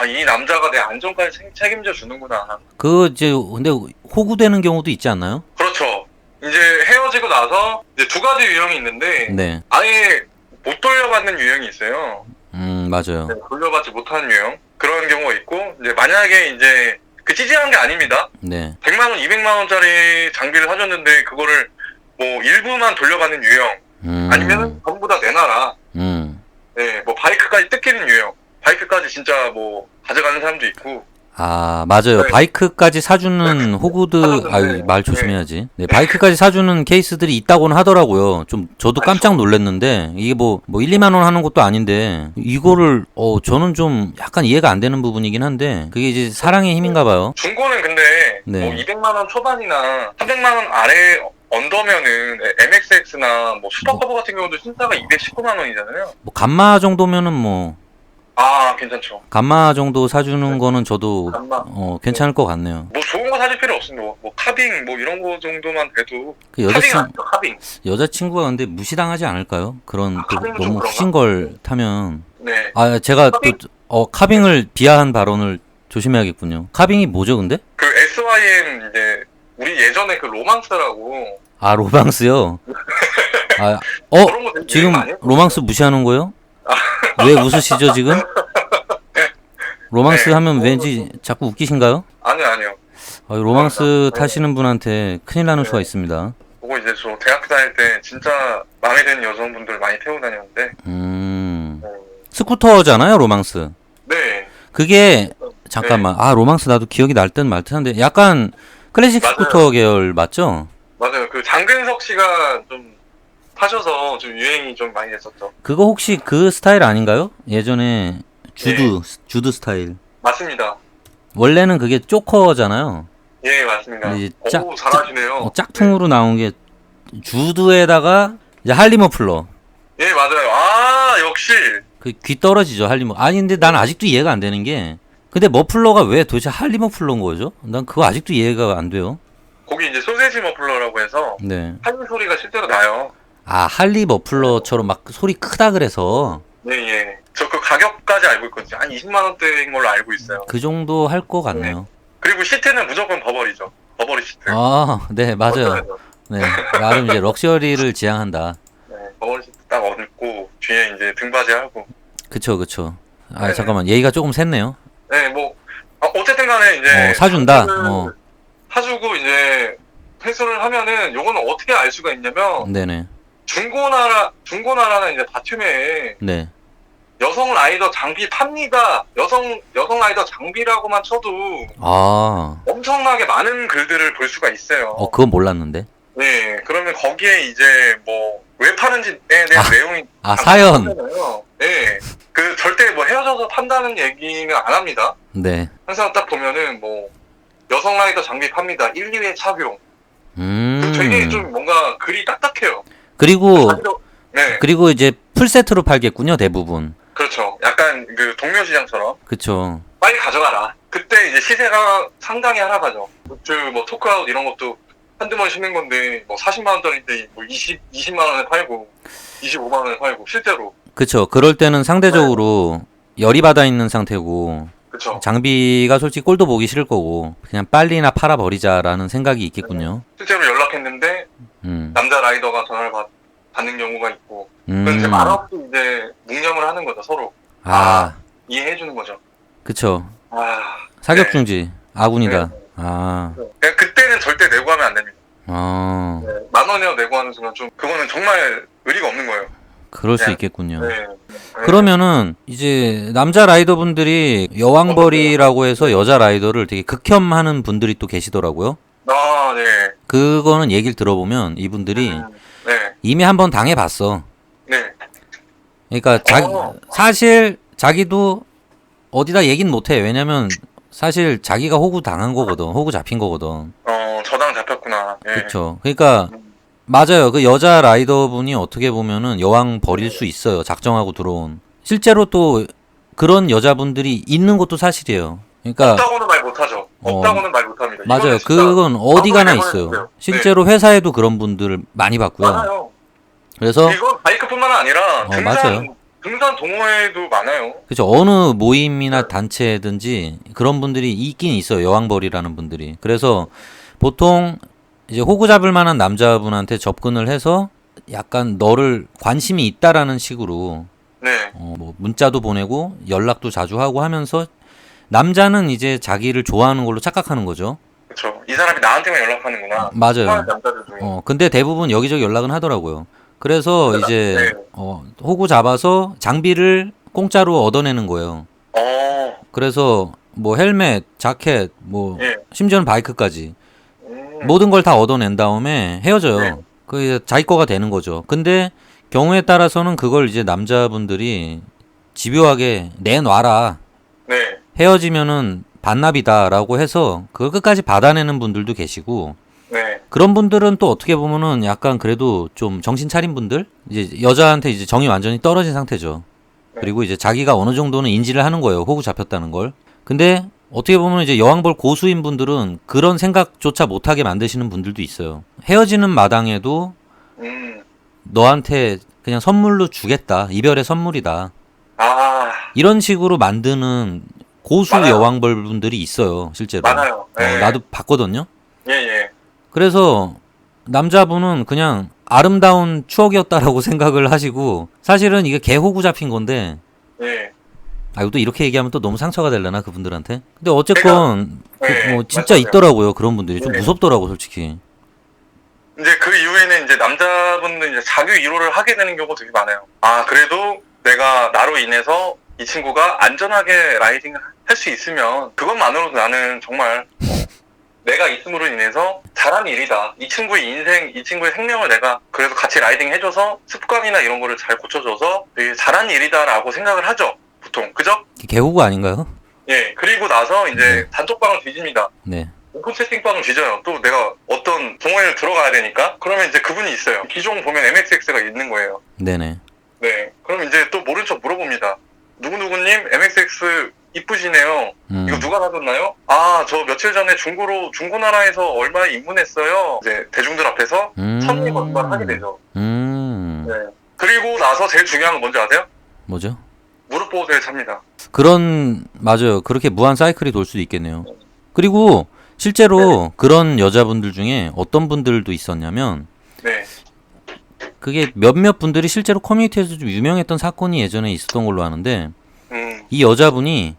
이 남자가 내 안전까지 책임져 주는구나. 근데 호구되는 경우도 있지 않나요? 그렇죠. 이제 헤어지고 나서 이제 두 가지 유형이 있는데 네. 아예 못 돌려받는 유형이 있어요. 맞아요. 돌려받지 못하는 유형 그런 경우가 있고 이제 만약에 이제 그 찌질한 게 아닙니다. 네. 100만 원, 200만 원짜리 장비를 사줬는데 그거를 뭐 일부만 돌려받는 유형 아니면 전부 다 내놔라. 네, 뭐 바이크까지 뜯기는 유형. 바이크까지 진짜 뭐 가져가는 사람도 있고. 맞아요. 네. 바이크까지 사주는 호구들, 말 조심해야지. 네, 바이크까지 사주는 케이스들이 있다고는 하더라고요. 저도 깜짝 놀랐는데, 이게 뭐 1, 2만 원 하는 것도 아닌데, 이거를, 저는 좀 약간 이해가 안 되는 부분이긴 한데, 그게 이제 사랑의 힘인가 봐요. 중고는 근데, 네. 뭐 200만 원 초반이나 300만 원 아래 언더면은, MXX나 뭐 슈퍼커버 같은 경우도 신차가 219만 원이잖아요. 감마 정도면은 뭐, 아, 괜찮죠. 감마 정도 사주는 네. 거는 저도 감마. 괜찮을 것 같네요. 뭐 좋은 거 사줄 필요 없습니다. 뭐 카빙 뭐 이런 거 정도만 돼도. 그 카빙 아니죠, 카빙. 여자친구가 근데 무시당하지 않을까요? 그런 또 카빙은 좀 너무 그런가? 후진 걸 타면. 네. 제가 카빙? 또 카빙을 비하한 발언을 조심해야겠군요. 카빙이 뭐죠, 근데? 그 SYM 이제 우리 예전에 그 로망스라고 로망스요? 그런 거 되게 지금 많이 했거든요. 로망스 무시하는 거예요? 왜 웃으시죠, 지금? 로망스 네. 하면 왠지 자꾸 웃기신가요? 아니요. 로망스 네. 타시는 분한테 큰일 나는 네. 수가 있습니다. 그거 이제 저 대학교 다닐 때 진짜 마음에 드는 여성분들 많이 태우고 다녔는데. 스쿠터잖아요, 로망스. 네. 그게 잠깐만. 로망스 나도 기억이 날 듯 말 듯한데 약간 클래식 맞아요. 스쿠터 계열 맞죠? 맞아요. 그 장근석 씨가 좀 타셔서 좀 유행이 좀 많이 됐었죠. 그거 혹시 그 스타일 아닌가요? 예전에 주드 스타일. 맞습니다. 원래는 그게 쪼커잖아요. 예, 맞습니다. 근데 이제 오, 잘하시네요. 짝퉁으로 나온 게 주드에다가 이제 할리머플러. 예, 맞아요. 아, 역시. 그 귀 떨어지죠, 할리머. 아니 근데 난 아직도 이해가 안 되는 게 근데 머플러가 왜 도대체 할리머플러인 거죠? 난 그거 아직도 이해가 안 돼요. 거기 이제 소세지 머플러라고 해서 네. 할리 소리가 실제로 나요. 할리 머플러처럼 막 소리 크다 그래서 예. 저 그 가격까지 알고 있거든요. 한 20만 원대인 걸로 알고 있어요. 그 정도 할 것 같네요. 그리고 시트는 무조건 버버리죠. 버버리 시트. 네, 맞아요. 어떠세요? 네, 나름 이제 럭셔리를 지향한다. 네, 버버리 시트 딱 얹고 뒤에 이제 등받이 하고. 그쵸. 네. 잠깐만, 얘기가 조금 샜네요. 네, 뭐 어쨌든 간에 이제 사준다. 사주고 이제 회수를 하면은 요거는 어떻게 알 수가 있냐면 네네. 중고나라는 이제 다툼에 네. 여성 라이더 장비 팝니다. 여성 라이더 장비라고만 쳐도 엄청나게 많은 글들을 볼 수가 있어요. 그건 몰랐는데. 네, 그러면 거기에 이제 뭐 왜 파는지에 대한 내용이 사연. 나오잖아요. 네, 그 절대 뭐 헤어져서 판다는 얘기는 안 합니다. 네. 항상 딱 보면은 뭐 여성 라이더 장비 팝니다. 1, 2회 착용. 되게 좀 뭔가 글이 딱딱해요. 그리고 네, 그리고 이제 풀 세트로 팔겠군요, 대부분. 그렇죠. 약간 그 동묘 시장처럼 그쵸. 빨리 가져가라. 그때 이제 시세가 상당히 하락하죠. 굿즈 뭐 토크아웃 이런 것도 한두 번 신는 건데 뭐 40만 원짜리인데 뭐 20만 원에 팔고 25만 원에 팔고 실제로. 그쵸. 그럴 때는 상대적으로 열이 받아 있는 상태고 그렇죠. 장비가 솔직히 꼴도 보기 싫을 거고 그냥 빨리나 팔아버리자라는 생각이 있겠군요. 실제로 연락했는데 남자 라이더가 전화를 받는 경우가 있고 그건 이제 말없이 이제 묵념을 하는 거죠, 서로. 이해해주는 거죠. 그쵸. 사격 중지. 아군이다. 그러니까 그때는 절대 내고 하면 안 됩니다. 네, 10,000원이라도 내고 하는 순간 좀 그거는 정말 의리가 없는 거예요. 그럴 수 있겠군요. 네. 그러면은 이제 남자 라이더분들이 여왕벌이라고 해서 여자 라이더를 되게 극혐하는 분들이 또 계시더라고요. 네. 그거는 얘기를 들어보면 이분들이 네. 이미 한번 당해봤어. 네. 그러니까 사실 자기도 어디다 얘기는 못해. 왜냐면 사실 자기가 호구 당한 거거든. 호구 잡힌 거거든. 저당 잡혔구나. 예. 그렇죠. 그러니까 맞아요. 그 여자 라이더분이 어떻게 보면은 여왕 버릴 수 있어요. 작정하고 들어온. 실제로 또 그런 여자분들이 있는 것도 사실이에요. 그러니까 없다고는 말 못하죠. 없다고는 말 못합니다. 맞아요. 그건 어디 가나 있어요. 실제로 회사에도 그런 분들을 많이 봤고요. 많아요. 그래서 이건 바이크뿐만 아니라 맞아요. 등산 동호회도 많아요. 그렇죠. 어느 모임이나 단체든지 그런 분들이 있긴 있어요. 여왕벌이라는 분들이. 그래서 보통 이제 호구 잡을 만한 남자분한테 접근을 해서 약간 너를 관심이 있다라는 식으로 네. 뭐 문자도 보내고 연락도 자주 하고 하면서 남자는 이제 자기를 좋아하는 걸로 착각하는 거죠. 그렇죠. 이 사람이 나한테만 연락하는구나. 맞아요. 남자들 중에. 근데 대부분 여기저기 연락은 하더라고요. 그래서 이제 호구 잡아서 장비를 공짜로 얻어내는 거예요. 그래서 뭐 헬멧, 자켓, 뭐 심지어는 바이크까지 모든 걸 다 얻어낸 다음에 헤어져요. 그 자기 거가 되는 거죠. 근데 경우에 따라서는 그걸 이제 남자분들이 집요하게 내놔라. 네. 헤어지면은 반납이다라고 해서 그걸 끝까지 받아내는 분들도 계시고 네. 그런 분들은 또 어떻게 보면은 약간 그래도 좀 정신 차린 분들 이제 여자한테 이제 정이 완전히 떨어진 상태죠. 그리고 이제 자기가 어느 정도는 인지를 하는 거예요. 호구 잡혔다는 걸. 근데 어떻게 보면 이제 여왕벌 고수인 분들은 그런 생각조차 못하게 만드시는 분들도 있어요. 헤어지는 마당에도 너한테 그냥 선물로 주겠다. 이별의 선물이다. 이런 식으로 만드는 고수 많아요. 여왕벌 분들이 있어요. 실제로. 많아요. 나도 봤거든요. 예. 그래서 남자분은 그냥 아름다운 추억이었다라고 생각을 하시고 사실은 이게 개호구 잡힌 건데 예. 이것도 이렇게 얘기하면 또 너무 상처가 되려나 그분들한테? 근데 어쨌건 뭐 진짜 맞아요. 있더라고요. 그런 분들이 좀 무섭더라고 솔직히. 이제 그 이후에는 이제 남자분들 이제 자기 위로를 하게 되는 경우가 되게 많아요. 그래도 내가 나로 인해서 이 친구가 안전하게 라이딩을 할 수 있으면 그것만으로도 나는 정말 내가 있음으로 인해서 잘한 일이다. 이 친구의 인생, 이 친구의 생명을 내가 그래서 같이 라이딩 해줘서 습관이나 이런 거를 잘 고쳐줘서 되게 잘한 일이다라고 생각을 하죠. 보통. 그죠? 개호구 아닌가요? 예. 그리고 나서 이제 단톡방을 뒤집니다. 네. 오픈 채팅방을 뒤져요. 또 내가 어떤 동호회를 들어가야 되니까. 그러면 이제 그분이 있어요. 기종 보면 MXX가 있는 거예요. 네네. 네. 그럼 이제 또 모른 척 물어봅니다. 누구누구님 MXX 이쁘시네요. 이거 누가 사줬나요? 저 며칠 전에 중고나라에서 얼마에 입문했어요. 이제 대중들 앞에서 선의 거짓말을 하게 되죠. 네. 그리고 나서 제일 중요한 건 뭔지 아세요? 뭐죠? 무릎 보호대를 찹니다. 맞아요. 그렇게 무한 사이클이 돌 수도 있겠네요. 그리고 실제로 그런 여자분들 중에 어떤 분들도 있었냐면 네. 그게 몇몇 분들이 실제로 커뮤니티에서 좀 유명했던 사건이 예전에 있었던 걸로 아는데 이 여자분이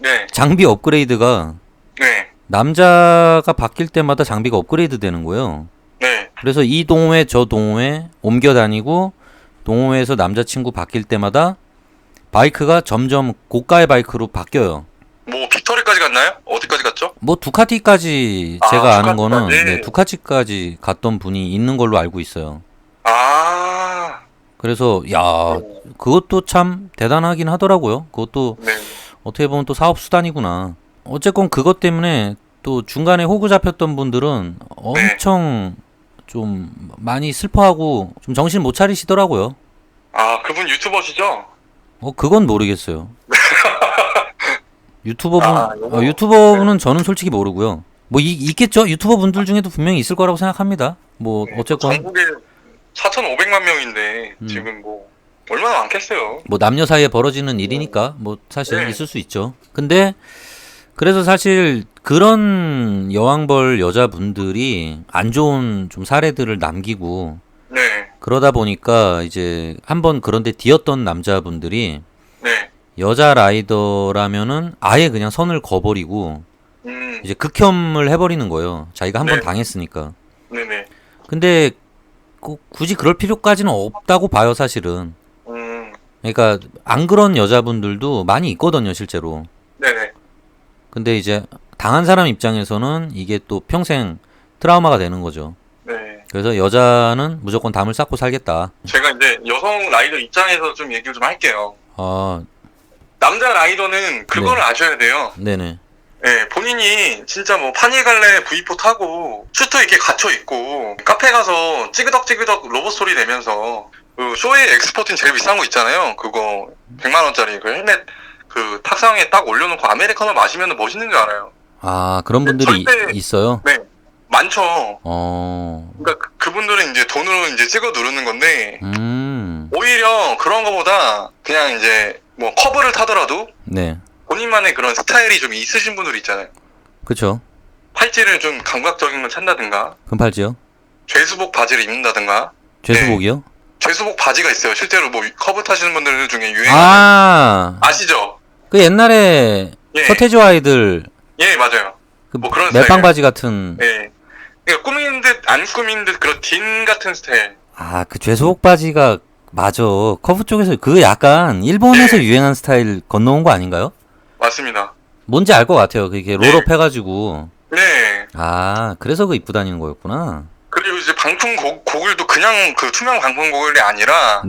네. 장비 업그레이드가 네. 남자가 바뀔 때마다 장비가 업그레이드 되는 거예요. 네. 그래서 이 동호회 저 동호회 옮겨 다니고 동호회에서 남자친구 바뀔 때마다 바이크가 점점 고가의 바이크로 바뀌어요. 뭐 빅토리까지 갔나요? 어디까지 갔죠? 뭐 두카티까지 제가 아는 거는 두카티까지? 두카티까지 갔던 분이 있는 걸로 알고 있어요. 그래서 그것도 참 대단하긴 하더라고요. 그것도 네. 어떻게 보면 또 사업 수단이구나. 어쨌건 그것 때문에 또 중간에 호구 잡혔던 분들은 엄청 좀 많이 슬퍼하고 좀 정신 못 차리시더라고요. 그분 유튜버시죠? 그건 모르겠어요. 유튜버분은 저는 솔직히 모르고요. 뭐 있겠죠? 유튜버 분들 중에도 분명히 있을 거라고 생각합니다. 뭐 어쨌건 전국에 4,500만 명인데 지금 뭐 얼마나 많겠어요. 뭐 남녀 사이에 벌어지는 일이니까 뭐 사실 있을 수 있죠. 근데 그래서 사실 그런 여왕벌 여자분들이 안 좋은 좀 사례들을 남기고 그러다 보니까 이제 한번 그런데 뒤었던 남자분들이 여자 라이더라면은 아예 그냥 선을 그어버리고 이제 극혐을 해버리는 거예요. 자기가 한번 당했으니까. 근데 굳이 그럴 필요까지는 없다고 봐요, 사실은. 그러니까 안 그런 여자분들도 많이 있거든요, 실제로. 근데 이제 당한 사람 입장에서는 이게 또 평생 트라우마가 되는 거죠. 그래서 여자는 무조건 담을 쌓고 살겠다. 제가 이제 여성 라이더 입장에서 좀 얘기를 좀 할게요. 남자 라이더는 그걸 아셔야 돼요. 네네. 본인이 진짜 뭐 파니갈레 V4 타고 슈터 이렇게 갇혀 있고 카페 가서 찌그덕 로봇 소리 내면서 그 쇼웨이 엑스포틴 제일 비싼 거 있잖아요. 그거 100만 원짜리 그 헬멧 그 탁상에 딱 올려놓고 아메리카노 마시면 멋있는 줄 알아요. 그런 분들이 있어요? 네, 많죠. 그러니까 그분들은 이제 돈으로 이제 찍어 누르는 건데 오히려 그런 거보다 그냥 이제 뭐 커브를 타더라도 본인만의 그런 스타일이 좀 있으신 분들이 있잖아요. 그쵸. 팔찌를 좀 감각적인 걸 찬다든가. 금팔찌요? 죄수복 바지를 입는다든가. 죄수복이요? 죄수복 바지가 있어요. 실제로 뭐 커브 타시는 분들 중에 아시죠? 그 옛날에 서태지와 아이들 맞아요. 뭐 그런 멜빵 바지 같은. 그러니까 꾸민 듯 안 꾸민 듯 그런 딘 같은 스타일. 그 죄수복 바지가 맞아. 커브 쪽에서 그 약간 일본에서 유행한 스타일 건너온 거 아닌가요? 맞습니다. 뭔지 알 것 같아요. 그게 롤업 해가지고. 그래서 그 입고 다니는 거였구나. 그리고 이제 방풍 고글도 그냥 그 투명 방풍 고글이 아니라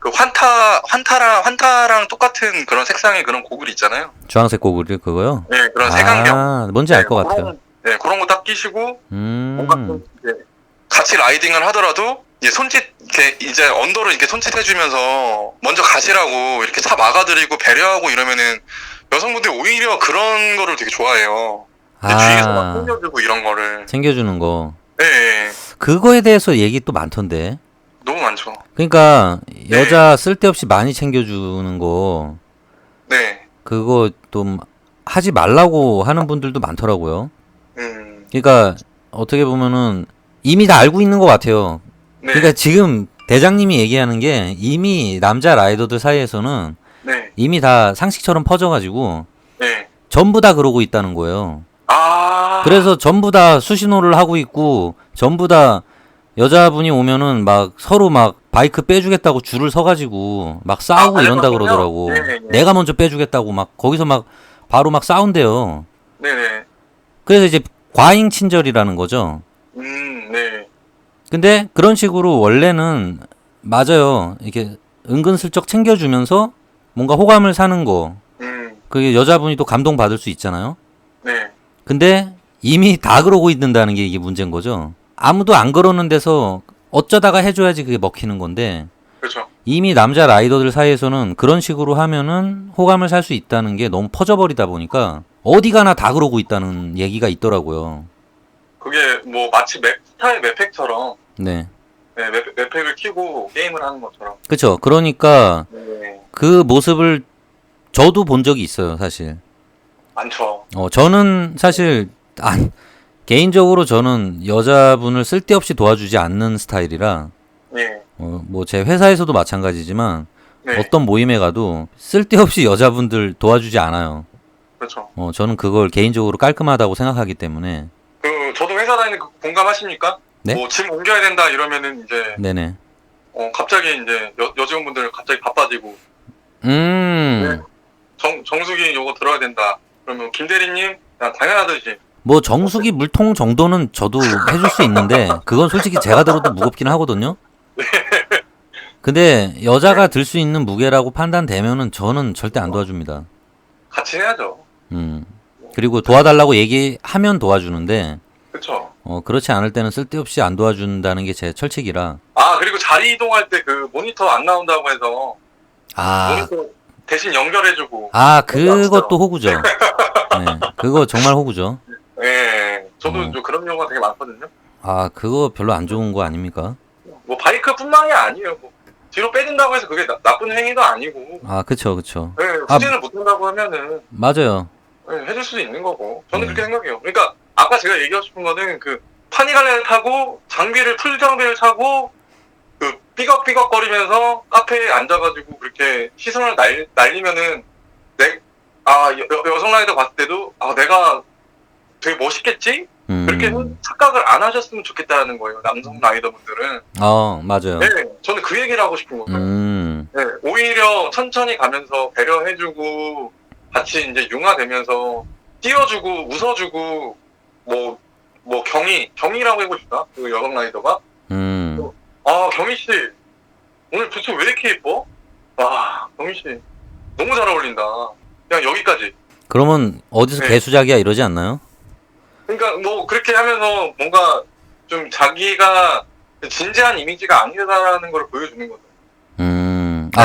그 환타랑 똑같은 그런 색상의 그런 고글 있잖아요. 주황색 고글이 그거요? 그런 색안경. 뭔지 알 것 같아요. 그런 거 딱 끼시고 뭔가 같이 라이딩을 하더라도 이제 언더를 이렇게 손짓해주면서 먼저 가시라고 이렇게 차 막아드리고 배려하고 이러면은 여성분들이 오히려 그런 거를 되게 좋아해요. 주위에서 막 챙겨주고 이런 거를. 챙겨주는 거. 네. 그거에 대해서 얘기 또 많던데. 너무 많죠. 그러니까 여자 쓸데없이 많이 챙겨주는 거. 네. 그거 좀 하지 말라고 하는 분들도 많더라고요. 그러니까 어떻게 보면은 이미 다 알고 있는 것 같아요. 네. 그러니까 지금 대장님이 얘기하는 게 이미 남자 라이더들 사이에서는 네. 이미 다 상식처럼 퍼져가지고 네. 전부 다 그러고 있다는 거예요. 아. 그래서 전부 다 수신호를 하고 있고 전부 다 여자분이 오면은 막 서로 막 바이크 빼주겠다고 줄을 서가지고 막 싸우고 이런다 그러더라고. 네네. 내가 먼저 빼주겠다고 막 거기서 막 바로 막 싸운대요. 네네. 그래서 이제 과잉 친절이라는 거죠. 네. 근데 그런 식으로 원래는 맞아요. 이렇게 은근슬쩍 챙겨주면서 뭔가 호감을 사는 거. 그게 여자분이 또 감동받을 수 있잖아요. 네. 근데 이미 다 그러고 있는다는 게 이게 문제인 거죠. 아무도 안 그러는 데서 어쩌다가 해줘야지 그게 먹히는 건데 그렇죠. 이미 남자 라이더들 사이에서는 그런 식으로 하면은 호감을 살 수 있다는 게 너무 퍼져버리다 보니까 어디 가나 다 그러고 있다는 얘기가 있더라고요. 그게 뭐 마치 스타의 맵팩처럼 네. 네, 맵팩을 키고 게임을 하는 것처럼. 그쵸. 그러니까 네. 그 모습을 저도 본 적이 있어요, 사실. 많죠. 저는 사실 개인적으로 저는 여자분을 쓸데없이 도와주지 않는 스타일이라 네. 뭐 제 회사에서도 마찬가지지만 네. 어떤 모임에 가도 쓸데없이 여자분들 도와주지 않아요. 그렇죠. 저는 그걸 개인적으로 깔끔하다고 생각하기 때문에. 저도 회사 다니는 거 공감하십니까? 네? 뭐 짐 옮겨야 된다 이러면은 이제 네네. 갑자기 이제 여직원분들 갑자기 바빠지고 네. 정수기 요거 들어야 된다. 그러면 김 대리님 그냥 당연하듯이 뭐 정수기 물통 정도는 저도 해줄 수 있는데 그건 솔직히 제가 들어도 무겁긴 하거든요. 근데 여자가 들 수 있는 무게라고 판단되면은 저는 절대 안 도와줍니다. 같이 해야죠. 그리고 도와달라고 얘기하면 도와주는데 그렇죠. 그렇지 않을 때는 쓸데없이 안 도와준다는 게 제 철칙이라. 그리고 자리 이동할 때 그 모니터 안 나온다고 해서 모니터 대신 연결해주고. 그것도 호구죠. 네, 그거 정말 호구죠. 네, 저도 좀 그런 경우가 되게 많거든요. 그거 별로 안 좋은 거 아닙니까? 뭐 바이크뿐만이 아니에요. 뭐 뒤로 빼준다고 해서 그게 나쁜 행위도 아니고. 그쵸. 네, 후진을 못한다고 하면은. 맞아요. 네, 해줄 수도 있는 거고. 저는 그렇게 생각해요. 그러니까 아까 제가 얘기하고 싶은 거는 그 파니갈레를 타고 풀 장비를 차고 그 삐걱삐걱거리면서 카페에 앉아가지고 그렇게 시선을 날리면은 여성 라이더 봤을 때도 내가 되게 멋있겠지? 그렇게 착각을 안 하셨으면 좋겠다는 거예요. 남성 라이더분들은. 맞아요. 네, 저는 그 얘기를 하고 싶은 거예요. 네, 오히려 천천히 가면서 배려해주고 같이 이제 융화되면서 띄워주고 웃어주고 뭐 경희라고 해보고 싶다. 그 여성 라이더가. 경희 씨 오늘 부츠 왜 이렇게 예뻐? 경희 씨 너무 잘 어울린다. 그냥 여기까지. 그러면 어디서 개수작이야 이러지 않나요? 그러니까 뭐 그렇게 하면서 뭔가 좀 자기가 진지한 이미지가 아니다라는 걸 보여주는 거죠.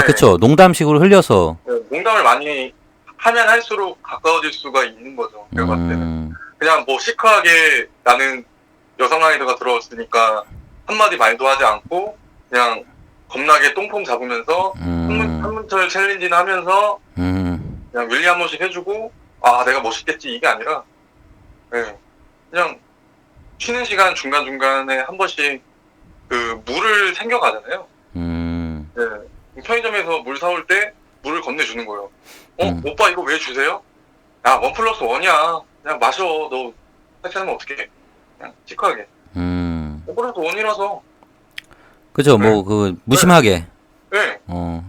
그쵸. 농담식으로 흘려서. 네, 농담을 많이 하면 할수록 가까워질 수가 있는 거죠. 제가 봤을 때는. 그냥 뭐 시크하게 나는 여성 라이더가 들어왔으니까 한마디 말도 하지 않고 그냥 겁나게 똥폼 잡으면서 한문철 챌린지는 하면서 그냥 윌리 한 번씩 해주고 내가 멋있겠지 이게 아니라 그냥 쉬는 시간 중간중간에 한 번씩 그 물을 챙겨가잖아요. 네. 편의점에서 물 사올 때 물을 건네주는 거예요. 오빠 이거 왜 주세요? 야, 1+1이야. 그냥 마셔. 너 탈취하면 어떡해. 그냥 시크하게. 1+1이라서. 그죠. 뭐 그 무심하게. 네.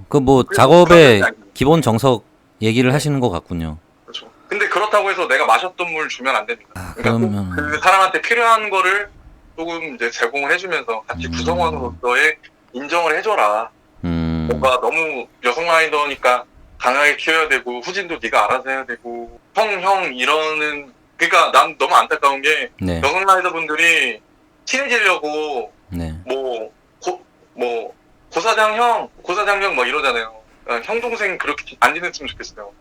그 뭐 작업의 기본 정석 얘기를 하시는 것 같군요. 그렇죠. 근데 그렇다고 해서 내가 마셨던 물 주면 안 됩니다. 그러면 그 사람한테 필요한 거를 조금 이제 제공을 해주면서 같이 구성원으로서의 인정을 해줘라. 뭔가 너무 여성 라이더니까 강하게 키워야 되고 후진도 네가 알아서 해야 되고 형 이러는. 그러니까 난 너무 안타까운 게 여성 라이더 분들이 친해지려고 뭐 뭐 고사장 형 막 이러잖아요. 형 동생 그렇게 안 지냈으면 좋겠어요.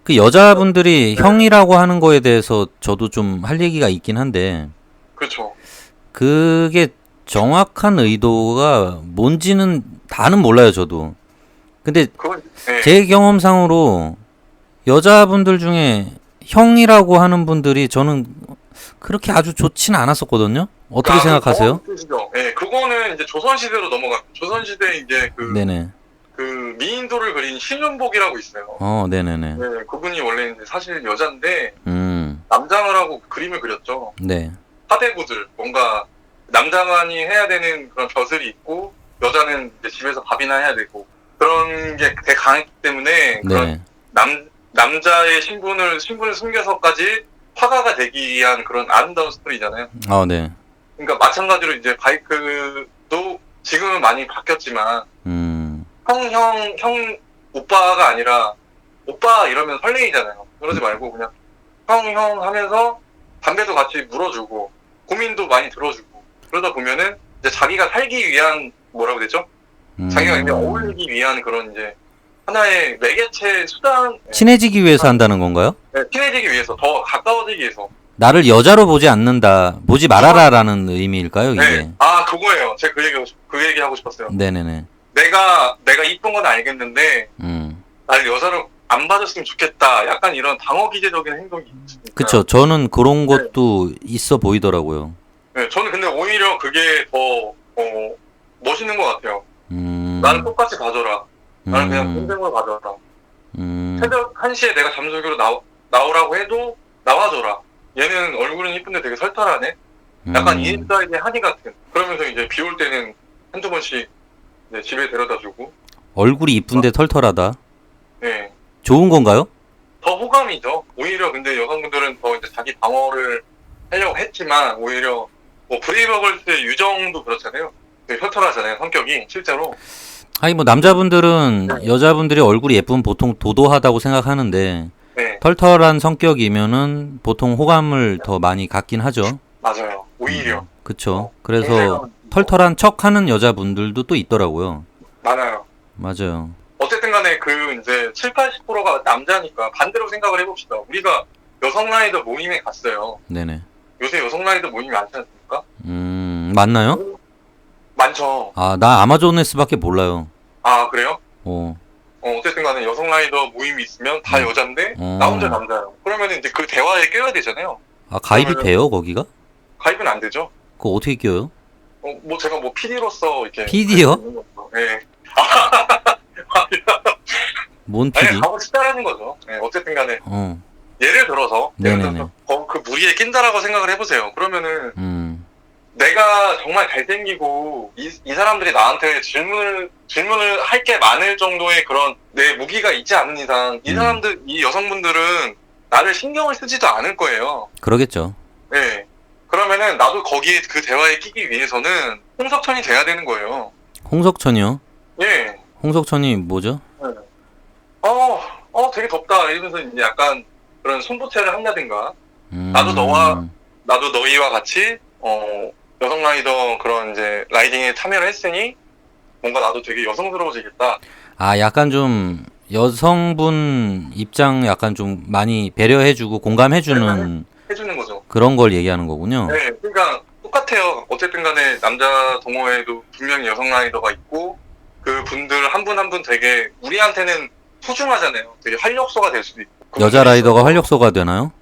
그 여자분들이 형이라고 하는 거에 대해서 저도 좀 할 얘기가 있긴 한데, 그렇죠. 그게 정확한 의도가 뭔지는 다는 몰라요, 저도. 근데 그건 네. 제 경험상으로 여자분들 중에 형이라고 하는 분들이 저는 그렇게 아주 좋지는 않았었거든요. 어떻게 생각하세요? 네, 그거는 이제 조선시대로 넘어가. 조선시대 이제 네네. 그 미인도를 그린 신윤복이라고 있어요. 네네네. 네, 그분이 원래 이제 사실 여잔데 남장을 하고 그림을 그렸죠. 네. 사대부들 뭔가 남자만이 해야 되는 그런 벼슬이 있고 여자는 이제 집에서 밥이나 해야 되고 그런 게 되게 강했기 때문에 그런 남자의 신분을 숨겨서까지 화가가 되기 위한 그런 아름다운 스토리잖아요. 네. 그러니까 마찬가지로 이제 바이크도 지금은 많이 바뀌었지만 형 오빠가 아니라 오빠 이러면 설레이잖아요. 그러지 말고 그냥 형 하면서 담배도 같이 물어주고 고민도 많이 들어주고 그러다 보면은 이제 자기가 살기 위한 뭐라고 되죠? 자기가 이제 어울리기 위한 그런 이제 하나의 매개체 수단. 친해지기 위해서 한다는 건가요? 네, 친해지기 위해서 더 가까워지기 위해서. 나를 여자로 보지 않는다, 보지 말아라라는 의미일까요, 이게? 네. 그거예요. 제가 그 얘기 하고 싶었어요. 네네네. 내가 이쁜 건 알겠는데 나를 여자로 안 봐줬으면 좋겠다. 약간 이런 당어기제적인 행동이 있으니까. 그쵸. 저는 그런 것도 있어 보이더라고요. 네, 저는 근데 오히려 그게 더 멋있는 것 같아요. 나를 똑같이 봐줘라. 나는 그냥 동생으로 봐줘라. 새벽 1시에 내가 잠수기로 나오라고 해도 나와줘라. 얘는 얼굴은 이쁜데 되게 설탈하네. 약간 인사이드의 한이 같은. 그러면서 이제 비 올 때는 한두 번씩 이제 집에 데려다주고. 얼굴이 이쁜데 털털하다. 네. 좋은 건가요? 더 호감이죠. 오히려 근데 여성분들은 더 이제 자기 방어를 하려고 했지만 오히려 뭐 브레이브걸스의 유정도 그렇잖아요. 되게 털털하잖아요. 성격이 실제로. 아니 뭐 남자분들은 여자분들이 얼굴이 예쁘면 보통 도도하다고 생각하는데 네. 털털한 성격이면은 보통 호감을 더 많이 갖긴 하죠. 맞아요. 오히려. 그쵸. 그래서 털털한 척하는 여자분들도 또 있더라고요. 많아요. 맞아요. 어쨌든 간에 그 이제 70~80%가 남자니까 반대로 생각을 해봅시다. 우리가 여성 라이더 모임에 갔어요. 네네. 요새 여성 라이더 모임이 많지 않습니까? 맞나요? 많죠. 나 아마존에스밖에 몰라요. 그래요? 어쨌든 간에 여성 라이더 모임이 있으면 다 여잔데 나 혼자 남자예요. 그러면 이제 그 대화에 껴야 되잖아요. 가입이 돼요, 거기가? 가입은 안 되죠. 그거 어떻게 껴요? 뭐 제가 뭐 PD로서 이렇게. PD요? 네. 뭔 PD? 아니, 가고 싶다라는 거죠. 네, 어쨌든 간에. 예를 들어서 그 무리에 낀다라고 생각을 해보세요. 그러면은 내가 정말 잘생기고 이 사람들이 나한테 질문을 할 게 많을 정도의 그런 내 무기가 있지 않은 이상 이 여성분들은 나를 신경을 쓰지도 않을 거예요. 그러겠죠. 네. 그러면은 나도 거기에 그 대화에 끼기 위해서는 홍석천이 돼야 되는 거예요. 홍석천이요? 예. 홍석천이 뭐죠? 네. 되게 덥다 이러면서 이제 약간 그런 손부채를 한다든가 나도 너희와 같이 여성 라이더 그런 이제 라이딩에 참여를 했으니 뭔가 나도 되게 여성스러워지겠다. 약간 좀 여성분 입장 약간 좀 많이 배려해주고 공감해주는 해주는 거죠. 그런 걸 얘기하는 거군요. 네, 그러니까 똑같아요. 어쨌든 간에 남자 동호회에도 분명히 여성 라이더가 있고 그 분들 한 분 한 분 되게 우리한테는 소중하잖아요. 되게 활력소가 될 수도 있고. 여자 라이더가 활력소가 되나요?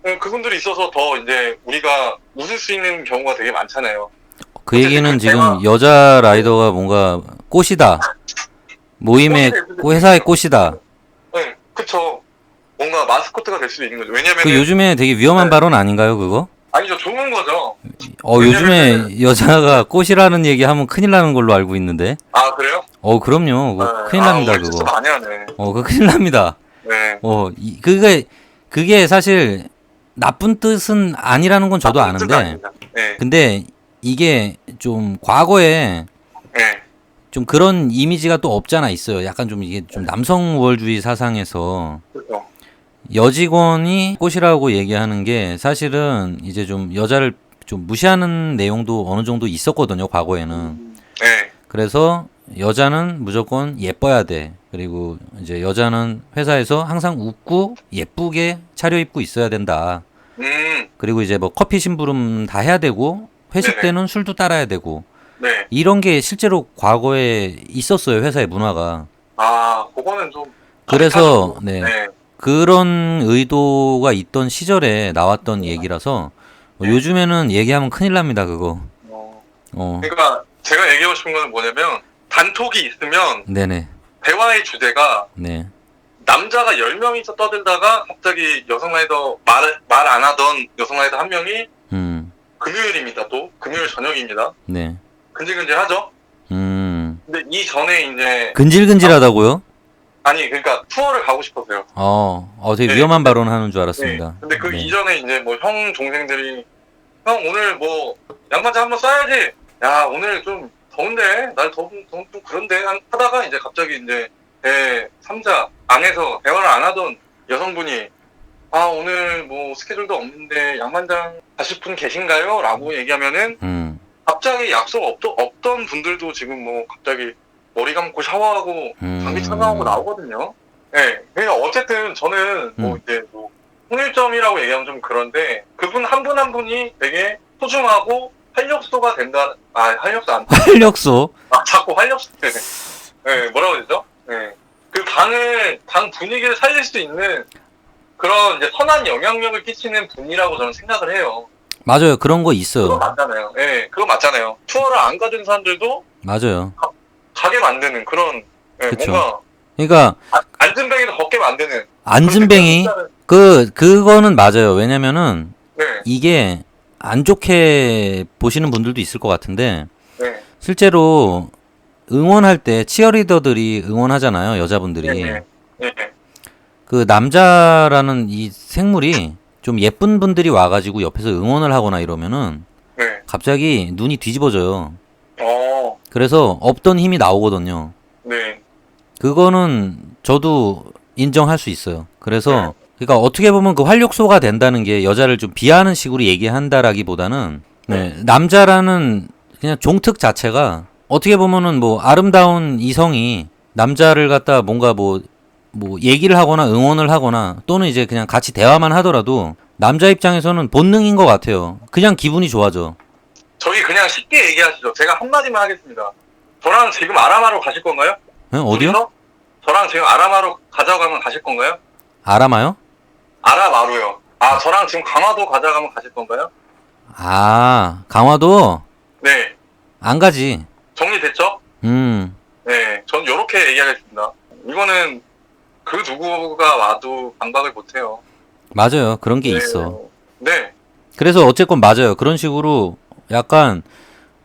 네, 그분들이 있어서 더 이제 우리가 웃을 수 있는 경우가 되게 많잖아요. 그 얘기는 지금 여자 라이더가 뭔가 꽃이다. 모임의 회사의 꽃이다. 네, 그쵸. 뭔가 마스코트가 될 수도 있는 거죠. 왜냐면 그 요즘에 되게 위험한 발언 아닌가요, 그거? 아니죠, 좋은 거죠. 요즘에 여자가 꽃이라는 얘기 하면 큰일 나는 걸로 알고 있는데. 그래요? 그럼요. 큰일 납니다, 그거. 많이 하네. 그거 큰일 납니다. 네. 그게 사실 나쁜 뜻은 아니라는 건 저도 아는데. 네. 근데 이게 좀 과거에 네. 좀 그런 이미지가 또 없잖아 있어요. 약간 좀 이게 좀 남성 우월주의 사상에서 그렇죠. 여직원이 꽃이라고 얘기하는 게 사실은 이제 좀 여자를 좀 무시하는 내용도 어느 정도 있었거든요, 과거에는. 네. 그래서 여자는 무조건 예뻐야 돼. 그리고 이제 여자는 회사에서 항상 웃고 예쁘게 차려입고 있어야 된다. 그리고 이제 뭐 커피 심부름 다 해야 되고 회식 네네. 때는 술도 따라야 되고 네. 이런 게 실제로 과거에 있었어요. 회사의 문화가. 아, 그거는 좀. 그래서 아직까지도- 네. 그런 의도가 있던 시절에 나왔던 얘기라서 네. 요즘에는 얘기하면 큰일 납니다. 그거. 그러니까 제가 얘기하고 싶은 건 뭐냐면 단톡이 있으면 네네. 대화의 주제가 네. 남자가 10명이서 떠들다가 갑자기 여성 라이더 말 안 하던 여성 라이더 한 명이 금요일입니다. 또 금요일 저녁입니다. 네. 근질근질하죠. 근데 이 전에 이제 근질근질하다고요? 아니 그러니까 투어를 가고 싶어서요. 되게 네, 위험한 근데- 발언을 하는 줄 알았습니다. 네. 근데 그 네. 이전에 이제 뭐 형 동생들이 형 오늘 뭐 양반장 한번 써야지. 야 오늘 좀 더운데 날 좀 그런데 하다가 이제 갑자기 이제 제 3자 안에서 대화를 안 하던 여성분이 아 오늘 뭐 스케줄도 없는데 양반장 가실 분 계신가요? 라고 얘기하면은 갑자기 약속 없던 분들도 지금 뭐 갑자기 머리 감고 샤워하고 장비 착용하고 나오거든요. 네, 그러니까 어쨌든 저는 뭐 이제 뭐 통일점이라고 얘기하면 좀 그런데 그분 한 분 한 분이 되게 소중하고 활력소가 된다. 아 활력소 안. 활력소. 자꾸 활력소. 네, 뭐라고 해야 되죠? 네, 그 방 분위기를 살릴 수 있는 그런 이제 선한 영향력을 끼치는 분이라고 저는 생각을 해요. 맞아요. 그런 거 있어요. 그거 맞잖아요. 네, 그거 맞잖아요. 투어를 안 가준 사람들도 맞아요. 가게 만드는 그런 그쵸. 뭔가 그러니까 안전뱅이도 걷게 만드는 안진뱅이 그거는 맞아요. 왜냐면은 네, 이게 안 좋게 보시는 분들도 있을 것 같은데 네, 실제로 응원할 때 치어리더들이 응원하잖아요. 여자분들이. 네, 네, 네. 그 남자라는 이 생물이 좀 예쁜 분들이 와가지고 옆에서 응원을 하거나 이러면은 네. 갑자기 눈이 뒤집어져요. 어, 그래서 없던 힘이 나오거든요. 네, 그거는 저도 인정할 수 있어요. 그래서 그러니까 어떻게 보면 그 활력소가 된다는 게 여자를 좀 비하하는 식으로 얘기한다라기보다는 남자라는 그냥 종특 자체가 어떻게 보면은 뭐 아름다운 이성이 남자를 갖다 뭔가 뭐 얘기를 하거나 응원을 하거나 또는 이제 그냥 같이 대화만 하더라도 남자 입장에서는 본능인 것 같아요. 그냥 기분이 좋아져. 저희 그냥 쉽게 얘기하시죠. 제가 한마디만 하겠습니다. 저랑 지금 아라마로 가실 건가요? 응? 어디요? 둘이서? 저랑 지금 아라마로 가자고 가실 건가요? 아라마요? 아라마루요. 아, 저랑 지금 강화도 가자고 가실 건가요? 아, 강화도 네, 안 가지. 정리됐죠? 네, 전 요렇게 얘기하겠습니다. 이거는 그 누구가 와도 반박을 못해요. 맞아요. 그런 게 네, 있어. 네, 그래서 어쨌건 맞아요. 그런 식으로 약간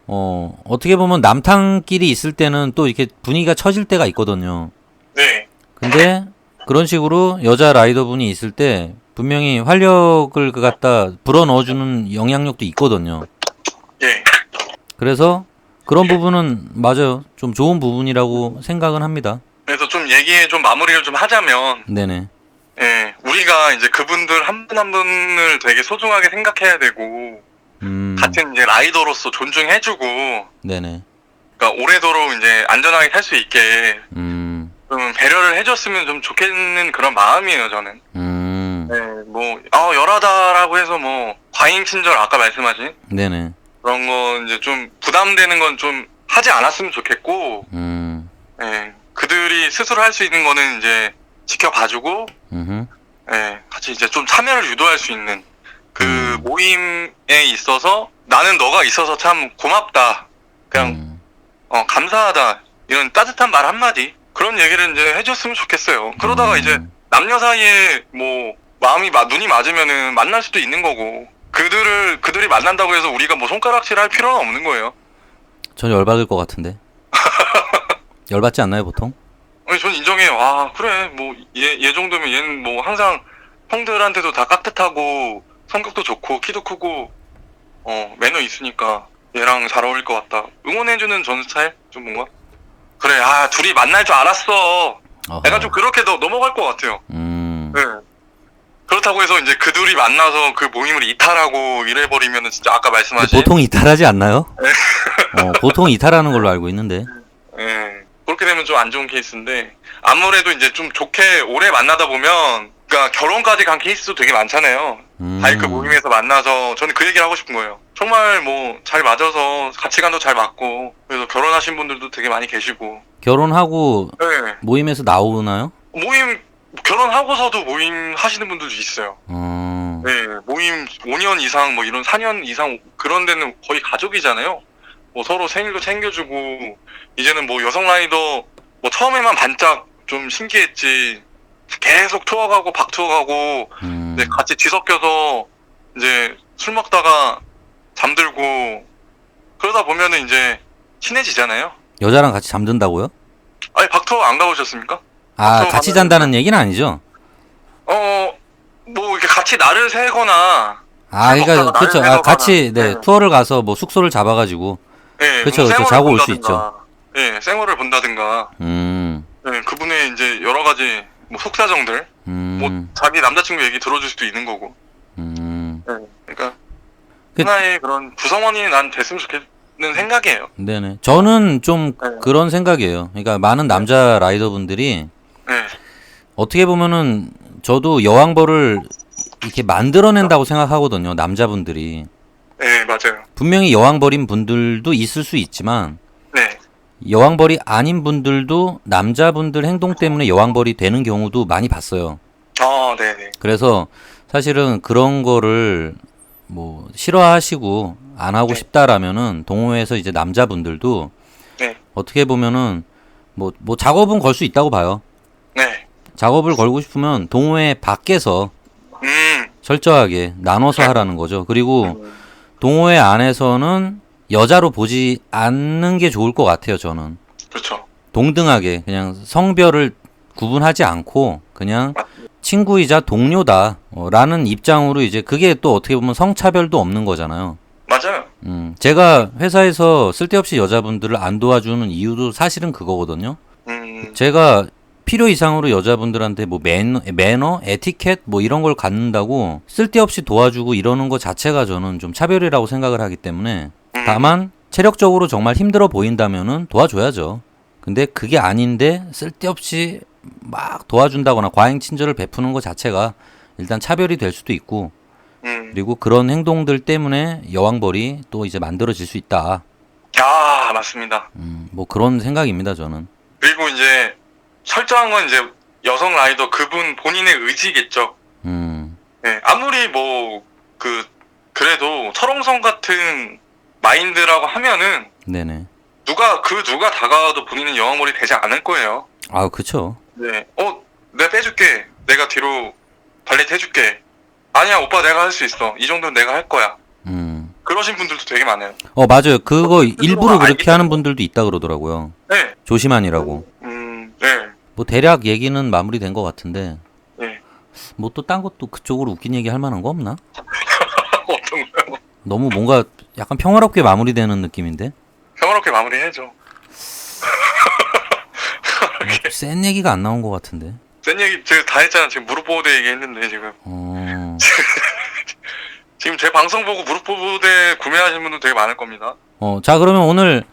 어떻게 보면 남탕끼리 있을 때는 또 이렇게 분위기가 처질 때가 있거든요. 네, 근데 그런 식으로 여자 라이더분이 있을 때 분명히 활력을 갖다 불어넣어주는 영향력도 있거든요. 예. 그래서 그런 부분은 맞아요. 좀 좋은 부분이라고 생각은 합니다. 그래서 좀 얘기에 좀 마무리를 좀 하자면, 네네. 예, 우리가 이제 그분들 한 분 한 분을 되게 소중하게 생각해야 되고, 같은 이제 라이더로서 존중해주고, 네네. 그러니까 오래도록 이제 안전하게 탈 수 있게 좀 배려를 해줬으면 좀 좋겠는 그런 마음이에요, 저는. 네, 뭐, 열하다라고 해서 뭐, 과잉 친절 아까 말씀하신 네네. 그런 거 이제 좀 부담되는 건 좀 하지 않았으면 좋겠고, 예, 그들이 스스로 할 수 있는 거는 이제 지켜봐주고, 예, 같이 이제 좀 참여를 유도할 수 있는 그 모임에 있어서 나는 너가 있어서 참 고맙다. 그냥, 감사하다. 이런 따뜻한 말 한마디. 그런 얘기를 이제 해줬으면 좋겠어요. 그러다가 이제 남녀 사이에 뭐 눈이 맞으면은 만날 수도 있는 거고, 그들이 만난다고 해서 우리가 뭐 손가락질 할 필요는 없는 거예요. 전 열받을 것 같은데. 열받지 않나요, 보통? 아니, 전 인정해요. 아, 그래. 뭐, 얘 정도면 얘는 뭐 항상 형들한테도 다 깍듯하고, 성격도 좋고, 키도 크고, 매너 있으니까 얘랑 잘 어울릴 것 같다. 응원해주는 전 스타일? 좀 뭔가? 그래, 둘이 만날 줄 알았어. 내가 좀 그렇게 넘어갈 것 같아요. 네. 그렇다고 해서 이제 그들이 만나서 그 모임을 이탈하고 이래버리면은 진짜 아까 말씀하신 보통 이탈하지 않나요? 보통 이탈하는 걸로 알고 있는데. 그렇게 되면 좀 안 좋은 케이스인데, 아무래도 이제 좀 좋게 오래 만나다 보면, 그러니까 결혼까지 간 케이스도 되게 많잖아요. 바이크 모임에서 만나서. 저는 그 얘기를 하고 싶은 거예요. 정말 뭐 잘 맞아서 가치관도 잘 맞고, 그래서 결혼하신 분들도 되게 많이 계시고. 결혼하고 네. 모임에서 나오나요? 모임, 결혼하고서도 모임 하시는 분들도 있어요. 네, 모임 5년 이상, 뭐 이런 4년 이상 그런 데는 거의 가족이잖아요. 뭐 서로 생일도 챙겨주고, 이제는 뭐 여성 라이더, 뭐 처음에만 반짝 좀 신기했지, 계속 투어 가고 박 투어 가고, 이제 같이 뒤섞여서 이제 술 먹다가 잠들고, 그러다 보면은 이제 친해지잖아요. 여자랑 같이 잠든다고요? 아니, 박 투어 안 가보셨습니까? 아, 같이 잔다는 얘기는 아니죠? 뭐 이렇게 같이 날을 새거나. 아, 그러니까 그렇죠. 아, 같이 네. 투어를 가서 뭐 숙소를 잡아가지고. 네, 그렇죠, 뭐 그렇죠. 자고 올 수 있죠. 네, 생활을 본다든가. 네, 그분의 이제 여러 가지 뭐 속사정들, 뭐 자기 남자친구 얘기 들어줄 수도 있는 거고. 네, 그러니까 하나의 그런 구성원이 난 됐으면 좋겠는 생각이에요. 네네. 저는 좀 그런 생각이에요. 그러니까 많은 남자 라이더분들이 네. 어떻게 보면은 저도 여왕벌을 이렇게 만들어낸다고 생각하거든요. 남자분들이. 네, 맞아요. 분명히 여왕벌인 분들도 있을 수 있지만 네. 여왕벌이 아닌 분들도 남자분들 행동 때문에 여왕벌이 되는 경우도 많이 봤어요. 네네. 그래서 사실은 그런 거를 뭐 싫어하시고 안 하고 싶다라면은 동호회에서 이제 남자분들도 네. 어떻게 보면은 뭐 작업은 걸 수 있다고 봐요. 네. 작업을 걸고 싶으면 동호회 밖에서 철저하게 나눠서 하라는 거죠. 그리고 동호회 안에서는 여자로 보지 않는 게 좋을 것 같아요, 저는. 그렇죠. 동등하게 그냥 성별을 구분하지 않고 그냥 친구이자 동료다 라는 입장으로 이제 그게 또 어떻게 보면 성차별도 없는 거잖아요. 맞아요. 제가 회사에서 쓸데없이 여자분들을 안 도와주는 이유도 사실은 그거거든요. 제가 필요 이상으로 여자분들한테 뭐 매너, 에티켓 뭐 이런 걸 갖는다고 쓸데없이 도와주고 이러는 것 자체가 저는 좀 차별이라고 생각을 하기 때문에 다만 체력적으로 정말 힘들어 보인다면은 도와줘야죠. 근데 그게 아닌데 쓸데없이 막 도와준다거나 과잉 친절을 베푸는 것 자체가 일단 차별이 될 수도 있고 그리고 그런 행동들 때문에 여왕벌이 또 이제 만들어질 수 있다. 아, 맞습니다. 뭐 그런 생각입니다, 저는. 그리고 이제 설정한 건 이제 여성 라이더 그분 본인의 의지겠죠. 네, 아무리 뭐 그래도 철옹성 같은 마인드라고 하면은 네네. 누가 다가와도 본인은 여왕벌이 되지 않을 거예요. 아, 그쵸. 네. 내가 빼줄게. 내가 뒤로 발렛 해줄게. 아니야, 오빠 내가 할 수 있어. 이 정도는 내가 할 거야. 그러신 분들도 되게 많아요. 맞아요. 그거 일부러 그렇게 하는 분들도 있다 그러더라고요. 네. 조심하니라고. 네. 뭐 대략 얘기는 마무리된 것 같은데. 네. 뭐 또 딴 것도 그쪽으로 웃긴 얘기 할 만한 거 없나? 어떤 거요? 너무 뭔가 약간 평화롭게 마무리되는 느낌인데? 평화롭게 마무리해야죠. 센 얘기가 안 나온 것 같은데. 센 얘기 제가 다 했잖아. 지금 무릎 보호대 얘기했는데 지금. 지금 제 방송 보고 무릎 보호대 구매하시는 분들 되게 많을 겁니다. 자, 그러면 오늘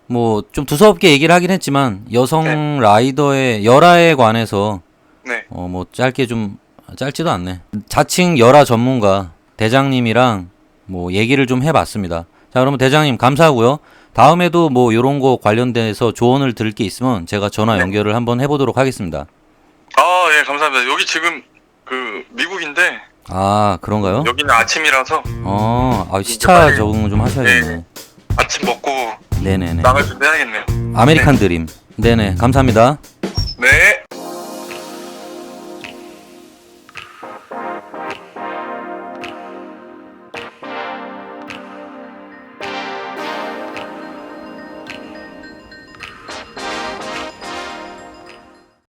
뭐 좀 두서없게 얘기를 하긴 했지만 여성 라이더의 열화에 관해서 뭐 짧지도 않네. 자칭 열화 전문가 대장님이랑 뭐 얘기를 좀 해봤습니다. 자, 그러면 대장님 감사하고요. 다음에도 뭐 요런 거 관련돼서 조언을 들을 게 있으면 제가 전화 연결을 한번 해보도록 하겠습니다. 예, 감사합니다. 여기 지금 미국인데. 아, 그런가요? 여기는 아침이라서. 시차 적응 좀 하셔야겠네. 아침 먹고 네네네. 나갈 준비해야겠네요. 아메리칸 드림. 네네, 감사합니다.